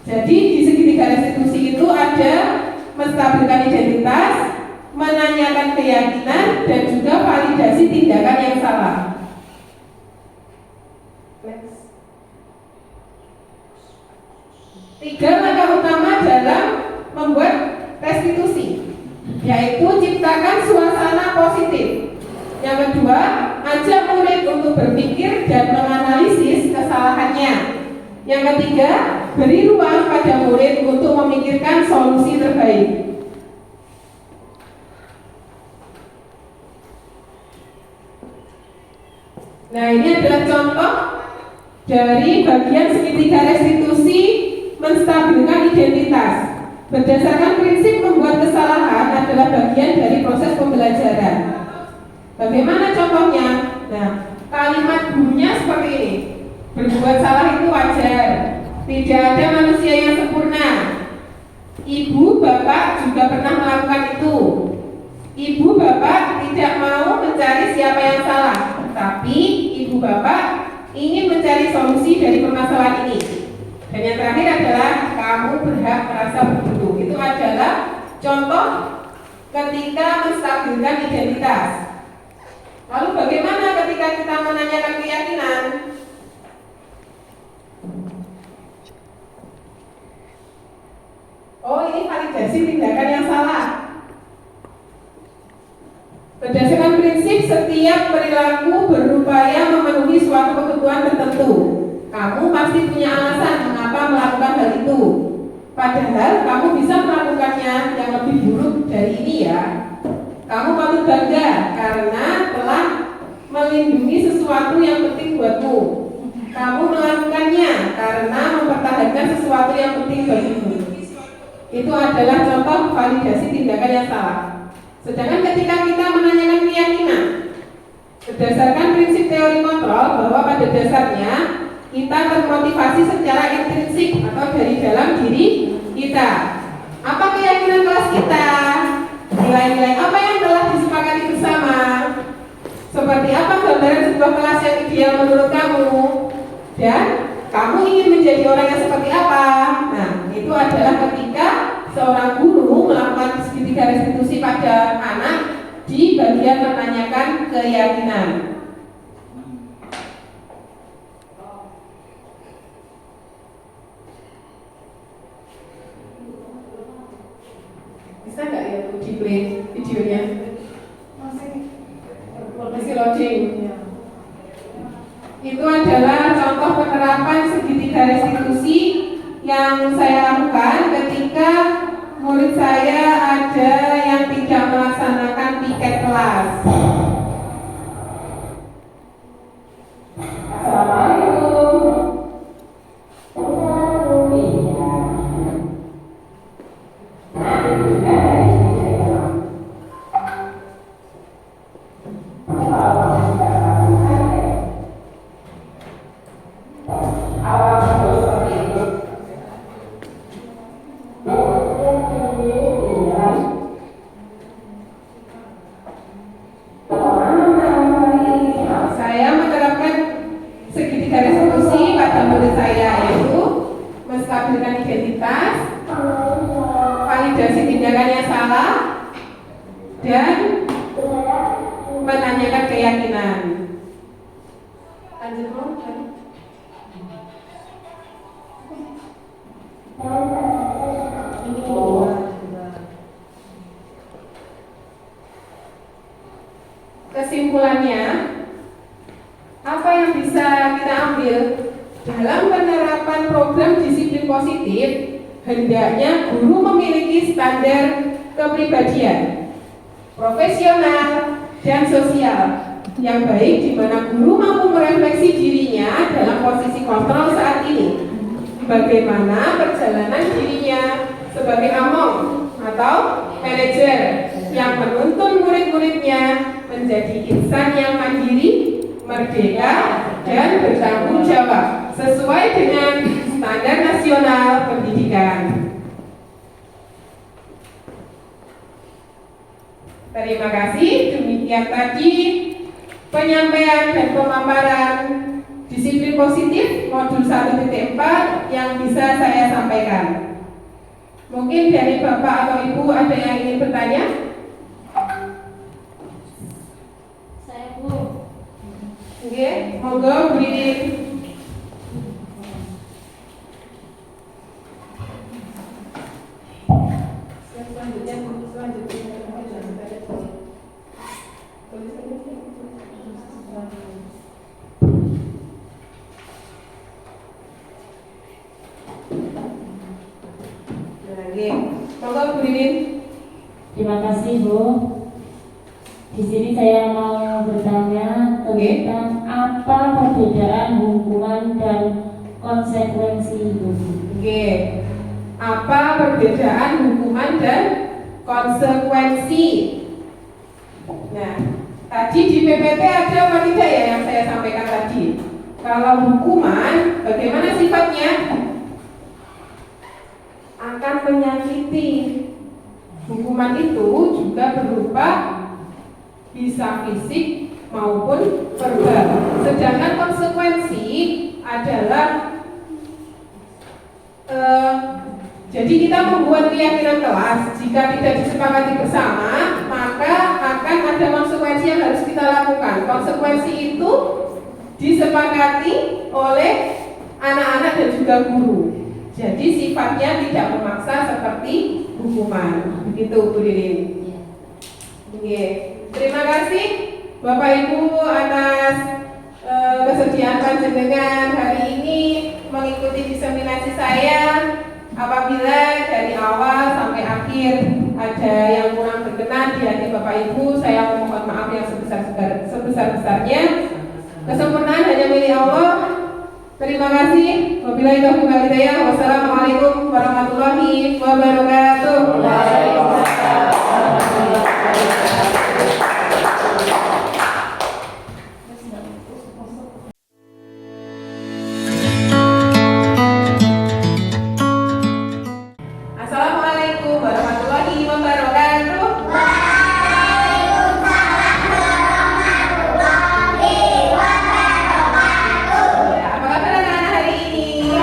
Jadi di segitiga restitusi itu ada menstabilkan identitas, menanyakan keyakinan, dan juga validasi tindakan yang salah. Next. 3 langkah utama dalam membuat restitusi, yaitu ciptakan suasana positif. Yang kedua, ajak murid untuk berpikir dan menganalisis kesalahannya. Yang ketiga, beri ruang pada murid untuk memikirkan solusi terbaik. Nah, ini adalah contoh dari bagian segitiga restitusi menstabilkan identitas. Berdasarkan prinsip membuat kesalahan adalah bagian dari proses pembelajaran. Bagaimana contohnya? Nah, kalimat gurunya seperti ini. Berbuat salah itu wajar. Tidak ada manusia yang sempurna. Ibu, bapak juga pernah melakukan itu. Ibu, bapak tidak mau mencari siapa yang salah, tapi ibu, bapak ingin mencari solusi dari permasalahan ini. Dan yang terakhir adalah kamu berhak merasa beruntung. Itu adalah contoh ketika menstabilkan identitas. Lalu bagaimana ketika kita menanyakan keyakinan? Oh, ini validasi tindakan yang salah. Berdasarkan prinsip setiap perilaku berupaya memenuhi suatu kebutuhan tertentu. Kamu pasti punya alasan mengapa melakukan hal itu. Padahal kamu bisa melakukannya yang lebih buruk dari ini ya. Kamu patut bangga karena telah melindungi sesuatu yang penting buatmu. Kamu melakukannya karena mempertahankan sesuatu yang penting bagimu. Itu adalah contoh validasi tindakan yang salah. Sedangkan ketika kita menanyakan keyakinan, berdasarkan prinsip teori kontrol bahwa pada dasarnya kita termotivasi secara intrinsik atau dari dalam diri kita. Apa keyakinan kelas kita? Nilai-nilai apa yang telah disepakati bersama? Seperti apa gambaran sebuah kelas yang ideal menurut kamu? Dan kamu ingin menjadi orang yang seperti apa? Nah, itu adalah ketika seorang guru melakukan segitiga restitusi pada anak di bagian menanyakan keyakinan. Bisa nggak ya di play videonya? Masih loading. Itu adalah contoh penerapan segitiga restitusi yang saya lakukan ketika murid saya ada yang tidak melaksanakan piket kelas. Assalamualaikum. Saya menerapkan segitiga restitusi pada murid saya, yaitu menstabilkan identitas, validasi tindakan yang salah, dan menanyakan keyakinan. Lanjut, Bro. Kesimpulannya, apa yang bisa kita ambil dalam penerapan program disiplin positif? Hendaknya guru memiliki standar kepribadian, profesional, dan sosial yang baik di mana guru mampu merefleksi dirinya dalam posisi kontrol saat ini. Bagaimana perjalanan dirinya sebagai among atau manajer yang menuntun murid-muridnya menjadi insan yang mandiri, merdeka, dan bertanggung jawab sesuai dengan standar nasional pendidikan. Terima kasih. Demikian tadi penyampaian dan pemaparan disiplin positif modul 1.4 yang bisa saya sampaikan. Mungkin dari Bapak atau Ibu ada yang ingin bertanya? Saya Bu. Oke, monggo Bu Ririn. Monggo Bu Ririn. Terima kasih Bu. Di sini saya mau bertanya tentang apa perbedaan hukuman dan konsekuensi Bu. Oke. Apa perbedaan hukuman dan konsekuensi? Nah, tadi di PPT ada apa tidak ya yang saya sampaikan tadi? Kalau hukuman, bagaimana sifatnya? Akan menyakiti. Hukuman itu juga berupa bisa fisik maupun verbal. Sedangkan konsekuensi adalah jadi kita membuat keyakinan kelas. Jika tidak disepakati bersama, maka akan ada konsekuensi yang harus kita lakukan. Konsekuensi itu disepakati oleh anak-anak dan juga guru. Jadi sifatnya tidak memaksa seperti hukuman. Begitu Bu Ririn. Oke. Terima kasih Bapak Ibu atas kesediaan panjenengan hari ini mengikuti diseminasi saya. Apabila dari awal sampai akhir ada yang kurang berkenan di hati Bapak Ibu, saya mohon maaf yang sebesar-besarnya. Kesempurnaan hanya milik Allah. Terima kasih. Wabillahi taufiq wal hidayah. Wassalamualaikum warahmatullahi wabarakatuh. Assalamualaikum warahmatullahi wabarakatuh. Ya, apa kabar anak-anak hari ini?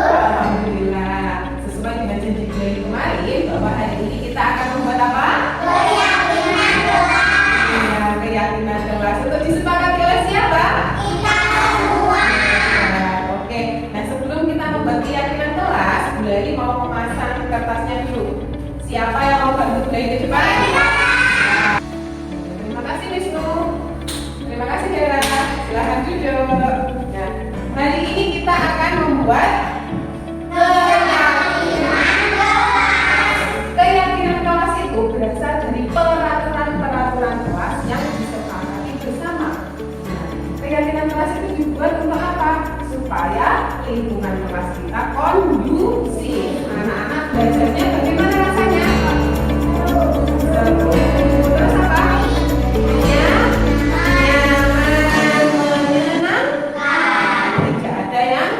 Alhamdulillah. Sesuai dengan janji dari kemarin bahwa hari ini kita akan membuat apa? Keyakinan kelas. Untuk disepakati oleh siapa? Oke. Nah, sebelum kita membuat keyakinan kelas, Bu Lali mau memasang kertasnya dulu. Siapa yang mau bantu Bu Lali ke depan? Terima kasih Wisnu. Terima kasih Dera. Silahkan duduk. Nah, hari ini kita akan membuat keyakinan kelas itu berasal dari peraturan kelas yang disepakati bersama. Nah, keyakinan kelas itu dibuat untuk apa? Supaya lingkungan kelas kita kondusif. Anak-anak belajarnya bagaimana rasanya? Seru. Terus apa? Nyaman, menyenangkan. Tidak ada yang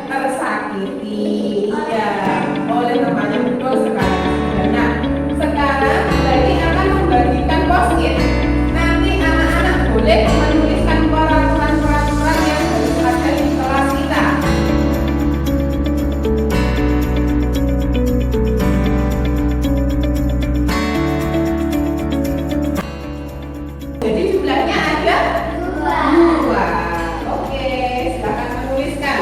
tersakiti. Ya, oleh temannya betul sekali. Nah, sekarang Lali akan membagikan post-it. Nanti anak-anak boleh menuliskan peraturan-peraturan yang harus ada di kelas kita. Jadi jumlahnya ada dua. Oke, silakan menuliskan.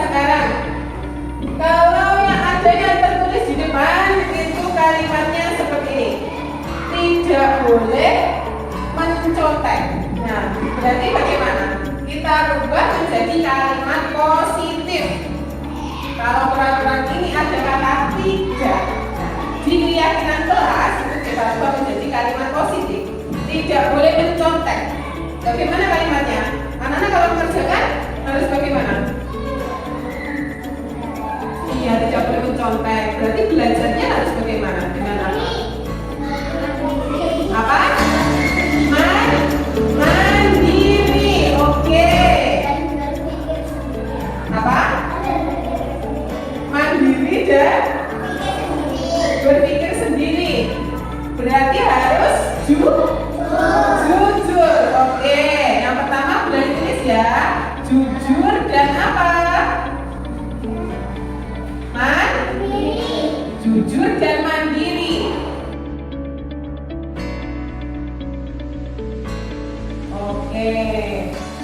sekarang. Kalau yang ada yang tertulis di depan itu kalimatnya seperti ini. Tidak boleh mencontek. Nah, berarti bagaimana? Kita rubah menjadi kalimat positif. Kalau peraturan ini ada kata tidak, di keyakinan kelas itu kita rubah menjadi kalimat positif. Tidak boleh mencontek. Bagaimana kalimatnya? Anak-anak kalau mengerjakan harus bagaimana? Iya, tidak boleh mencontek. Berarti belajarnya harus bagaimana? Dengan apa? Apa? Mandiri. Oke. Apa? Mandiri dan berpikir sendiri. Berarti harus jujur. Oke. Yang pertama boleh ditulis ya. Jujur dan apa? Jujur dan mandiri. Oke.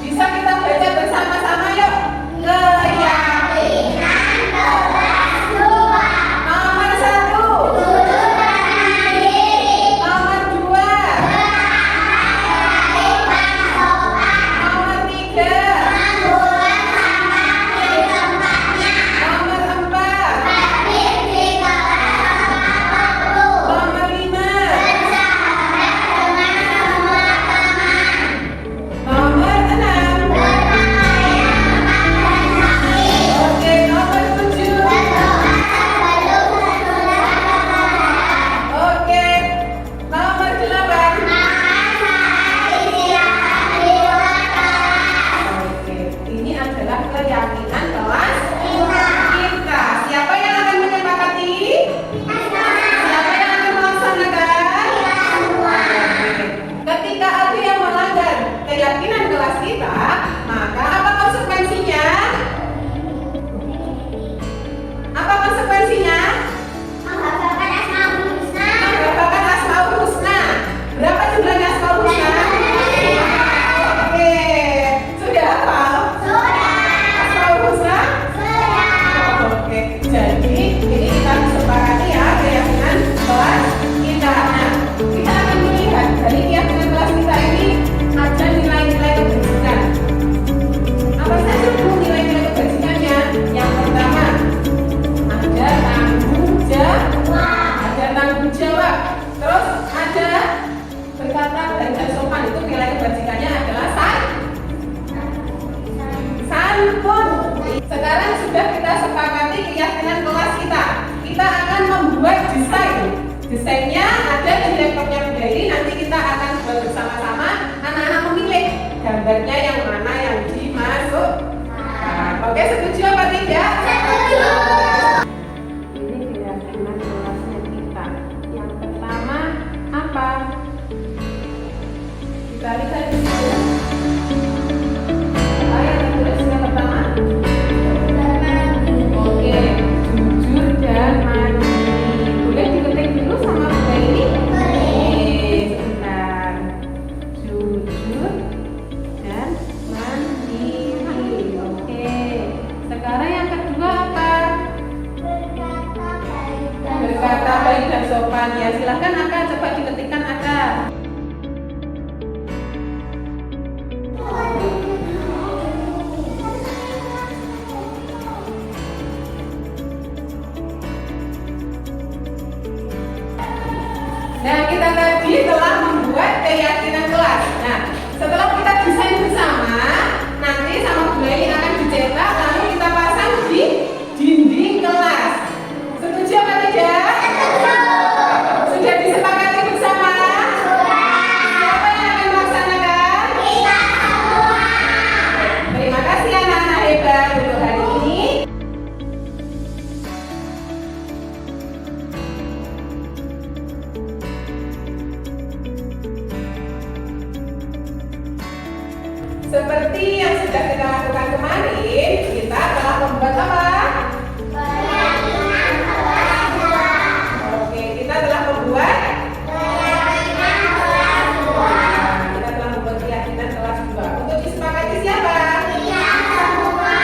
Bisa kita baca bersama-sama yuk. Keyakinan kelas 2. Nomor 1. Jujur dan mandiri. Nomor 2. Nomor 3. Membuat sampah di tempatnya. Nomor 4. Hadir di kelas 40. Nomor 5. Bersahabat dengan semua teman. Nomor 6. Berpakaian teman dan sakit. Oke, nomor 7. Berdoa sebelum berolahraga. Oke, nomor 8. Makan saat istirahat di luar kelas. Oke, ini adalah keyakinan kelas kita. Siapa yang akan menyepakati? Siapa yang akan melaksanakan? Oke. Ketika ada yang melanggar keyakinan kelas kita, maka apa konsekuensinya? Apa konsekuensinya? Menggagalkan Asmaul Husna. Berapa jumlahnya Asmaul Husna? Oke. Sudah hafal? Asmaul Husna? Oke. Jadi ini kita sepakati ya keyakinan kelas kita. Nah, kita akan melihat dari keyakinan kelas kita ini ada nilai-nilai kebajikan. Apa saja Bu nilai-nilai kebajikannya? Yang pertama, ada tanggung jawab. Terus ada berkata baik dan sopan. Itu nilai kebajikannya adalah santun. Sekarang sudah kita sepakati keyakinan kelas kita. Kita akan membuat desain. Desainnya ada di laptopnya Bu Daily. Nanti kita akan buat bersama-sama. Anak-anak memilih gambarnya yang mana yang dimasukkan. Oke, setuju apa tidak? Setuju. Ini keyakinan kelasnya kita. Yang pertama apa? Kita lihat di sini. Apa yang ditulis yang pertama? Oke, jujur dan mandiri. Boleh diketik dulu sama Bu ini? Sebentar. Jujur dan mandiri. Oke. Sekarang yang kedua apa? Berkata baik dan sopan. Ya, silakan Aka coba diketikkan Aka. Nah, kita tadi telah membuat keyakinan kelas. Nah, setelah kita desain bersama, nanti sama Bu Leli akan dicetak lalu kita pasang di dinding kelas. Setuju apa tidak? Sudah disepakati bersama? Siapa yang akan melaksanakan? Kita semua. Terima kasih anak-anak hebat untuk hari ini. Seperti yang sudah kita lakukan kemarin, kita telah membuat apa? Keyakinan kelas 2. Oke, kita telah membuat keyakinan kelas 2. Kita telah membuat keyakinan kelas 2. Untuk disepakati siapa? Kita semua.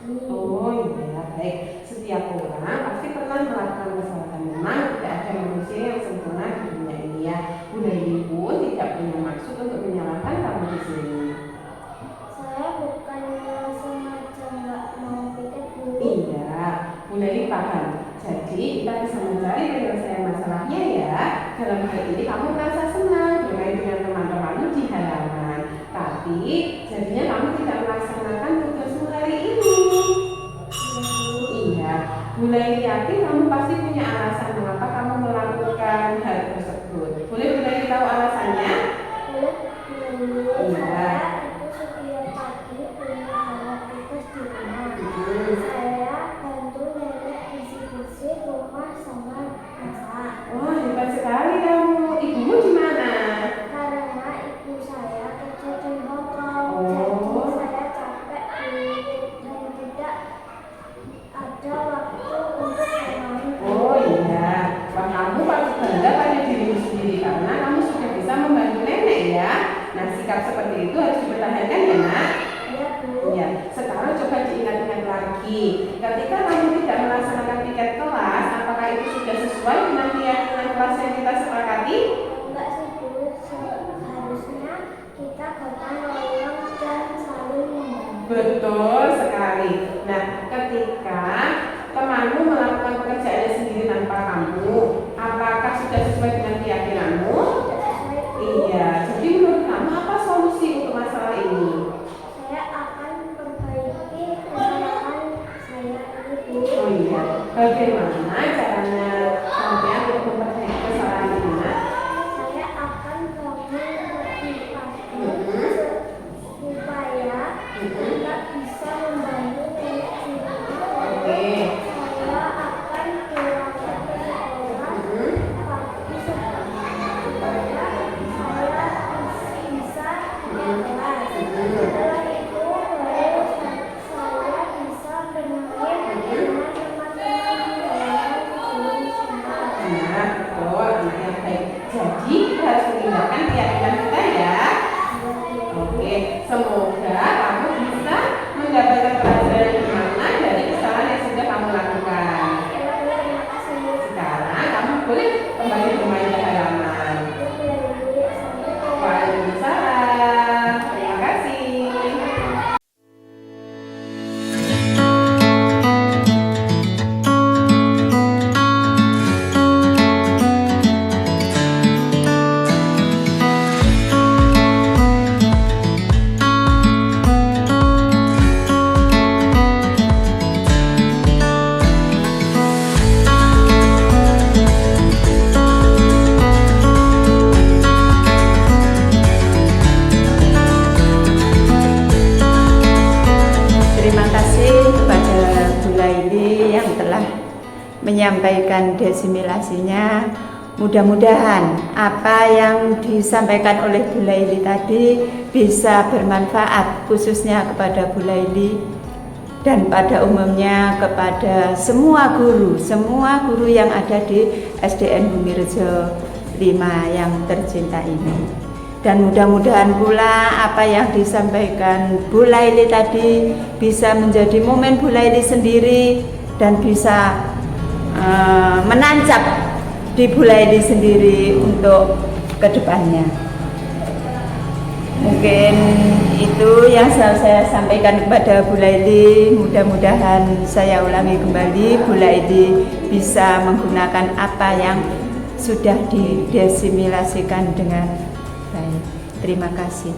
Oh iya, baik. Setiap orang pasti pernah melakukan kesalahan. Memang tidak ada manusia yang sempurna di dunia ini ya. Bu Laili pun tidak punya maksud untuk menyalahkan kamu di sini. Saya bukan sengaja nggak mau piket Bu. Iya, Bu Laili paham. Jadi kita bisa mencari penyelesaian masalahnya ya. Dalam hal ini kamu merasa senang bermain dengan teman-temanmu di halaman. Tapi jadinya kamu tidak melaksanakan tugasmu hari ini. Iya, Bu Laili yakin kamu pasti punya alasan mengapa kamu melakukan hal tersebut. Boleh Bu Laili tahu alasannya? Boleh Bu. Iya. Saya itu setiap pagi punya alat tugas di rumah. Hmm. Saya bantu nenek bersih-bersih rumah sama masak. Wah, hebat sekali kamu. Ibumu di mana? Karena ibu saya kerja di Hongkong, Oh. jadi saya capek dan tidak ada waktu untuk menemani. Oh iya, wah kamu patut bangga pada dirimu sendiri karena kamu sudah bisa membantu nenek ya. Nah, sikap seperti itu harus dipertahankan ya nak. Iya Bu. Ya, sekarang coba diingat-ingat lagi. Ketika kamu tidak melaksanakan piket kelas, apakah itu sudah sesuai dengan keyakinan kelas yang kita sepakati? Enggak sih Bu, seharusnya kita gotong royong dan saling membantu. Betul sekali. Nah, ketika temanmu melakukan pekerjaannya sendiri tanpa kamu, apakah sudah sesuai dengan keyakinanmu? Iya. Jadi menurut kamu apa solusi untuk masalah ini? Saya akan perbaiki kesalahan saya ini Bu. Oh iya. Bagaimana caranya sampean untuk memperbaiki kesalahan ini? Nak? Saya akan bangun lebih pagi supaya kita bisa membantu nenek di rumah. Oke. Saya akan berangkat ke sekolah pagi supaya saya bisa naik kelas. Setelah itu baru saya bisa bermain dengan teman-teman di halaman sebelum siang. Nah, oh anak yang baik. Jadi kita harus meninggalkan keyakinan kita ya. Oke, semoga kamu bisa mendapatkan pelajaran yang mana dari kesalahan yang sudah kamu lakukan. Terima kasih. Sekarang kamu boleh kembali bermain di halaman. Waalaikumsalam. Terima kasih. Terima kasih kepada Bu Laili yang telah menyampaikan desimilasinya. Mudah-mudahan apa yang disampaikan oleh Bu Laili tadi bisa bermanfaat khususnya kepada Bu Laili dan pada umumnya kepada semua guru yang ada di SDN Bumirejo 5 yang tercinta ini. Dan mudah-mudahan pula apa yang disampaikan Bu Laili tadi bisa menjadi momen Bu Laili sendiri dan bisa menancap di Bu Laili sendiri untuk kedepannya. Mungkin itu yang saya sampaikan kepada Bu Laili. Mudah-mudahan saya ulangi kembali, Bu Laili bisa menggunakan apa yang sudah didesimilasikan dengan baik. Terima kasih.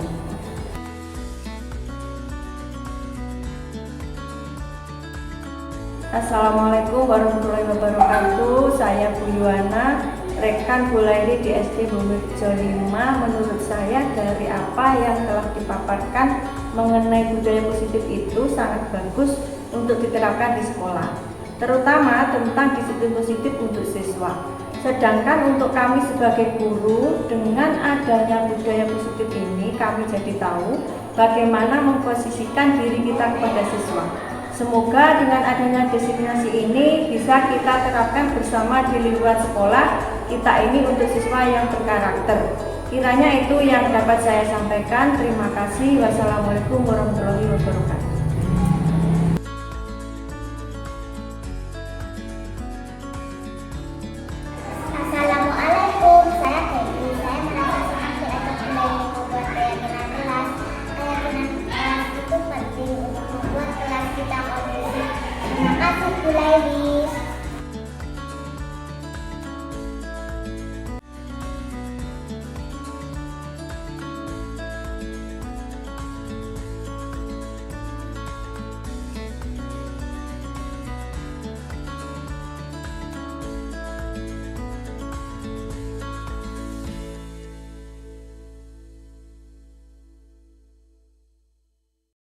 Assalamualaikum warahmatullahi wabarakatuh. Saya Bu Yuwana, rekan Bu Laili di SD Bumirejo 5. Menurut saya dari apa yang telah dipaparkan mengenai budaya positif itu sangat bagus untuk diterapkan di sekolah, terutama tentang disiplin positif untuk siswa. Sedangkan untuk kami sebagai guru, dengan adanya budaya positif ini kami jadi tahu bagaimana memposisikan diri kita kepada siswa. Semoga dengan adanya desiminasi ini bisa kita terapkan bersama di lingkungan sekolah kita ini untuk siswa yang berkarakter. Kiranya itu yang dapat saya sampaikan. Terima kasih. Wassalamualaikum warahmatullahi wabarakatuh. kasih Bu Laili.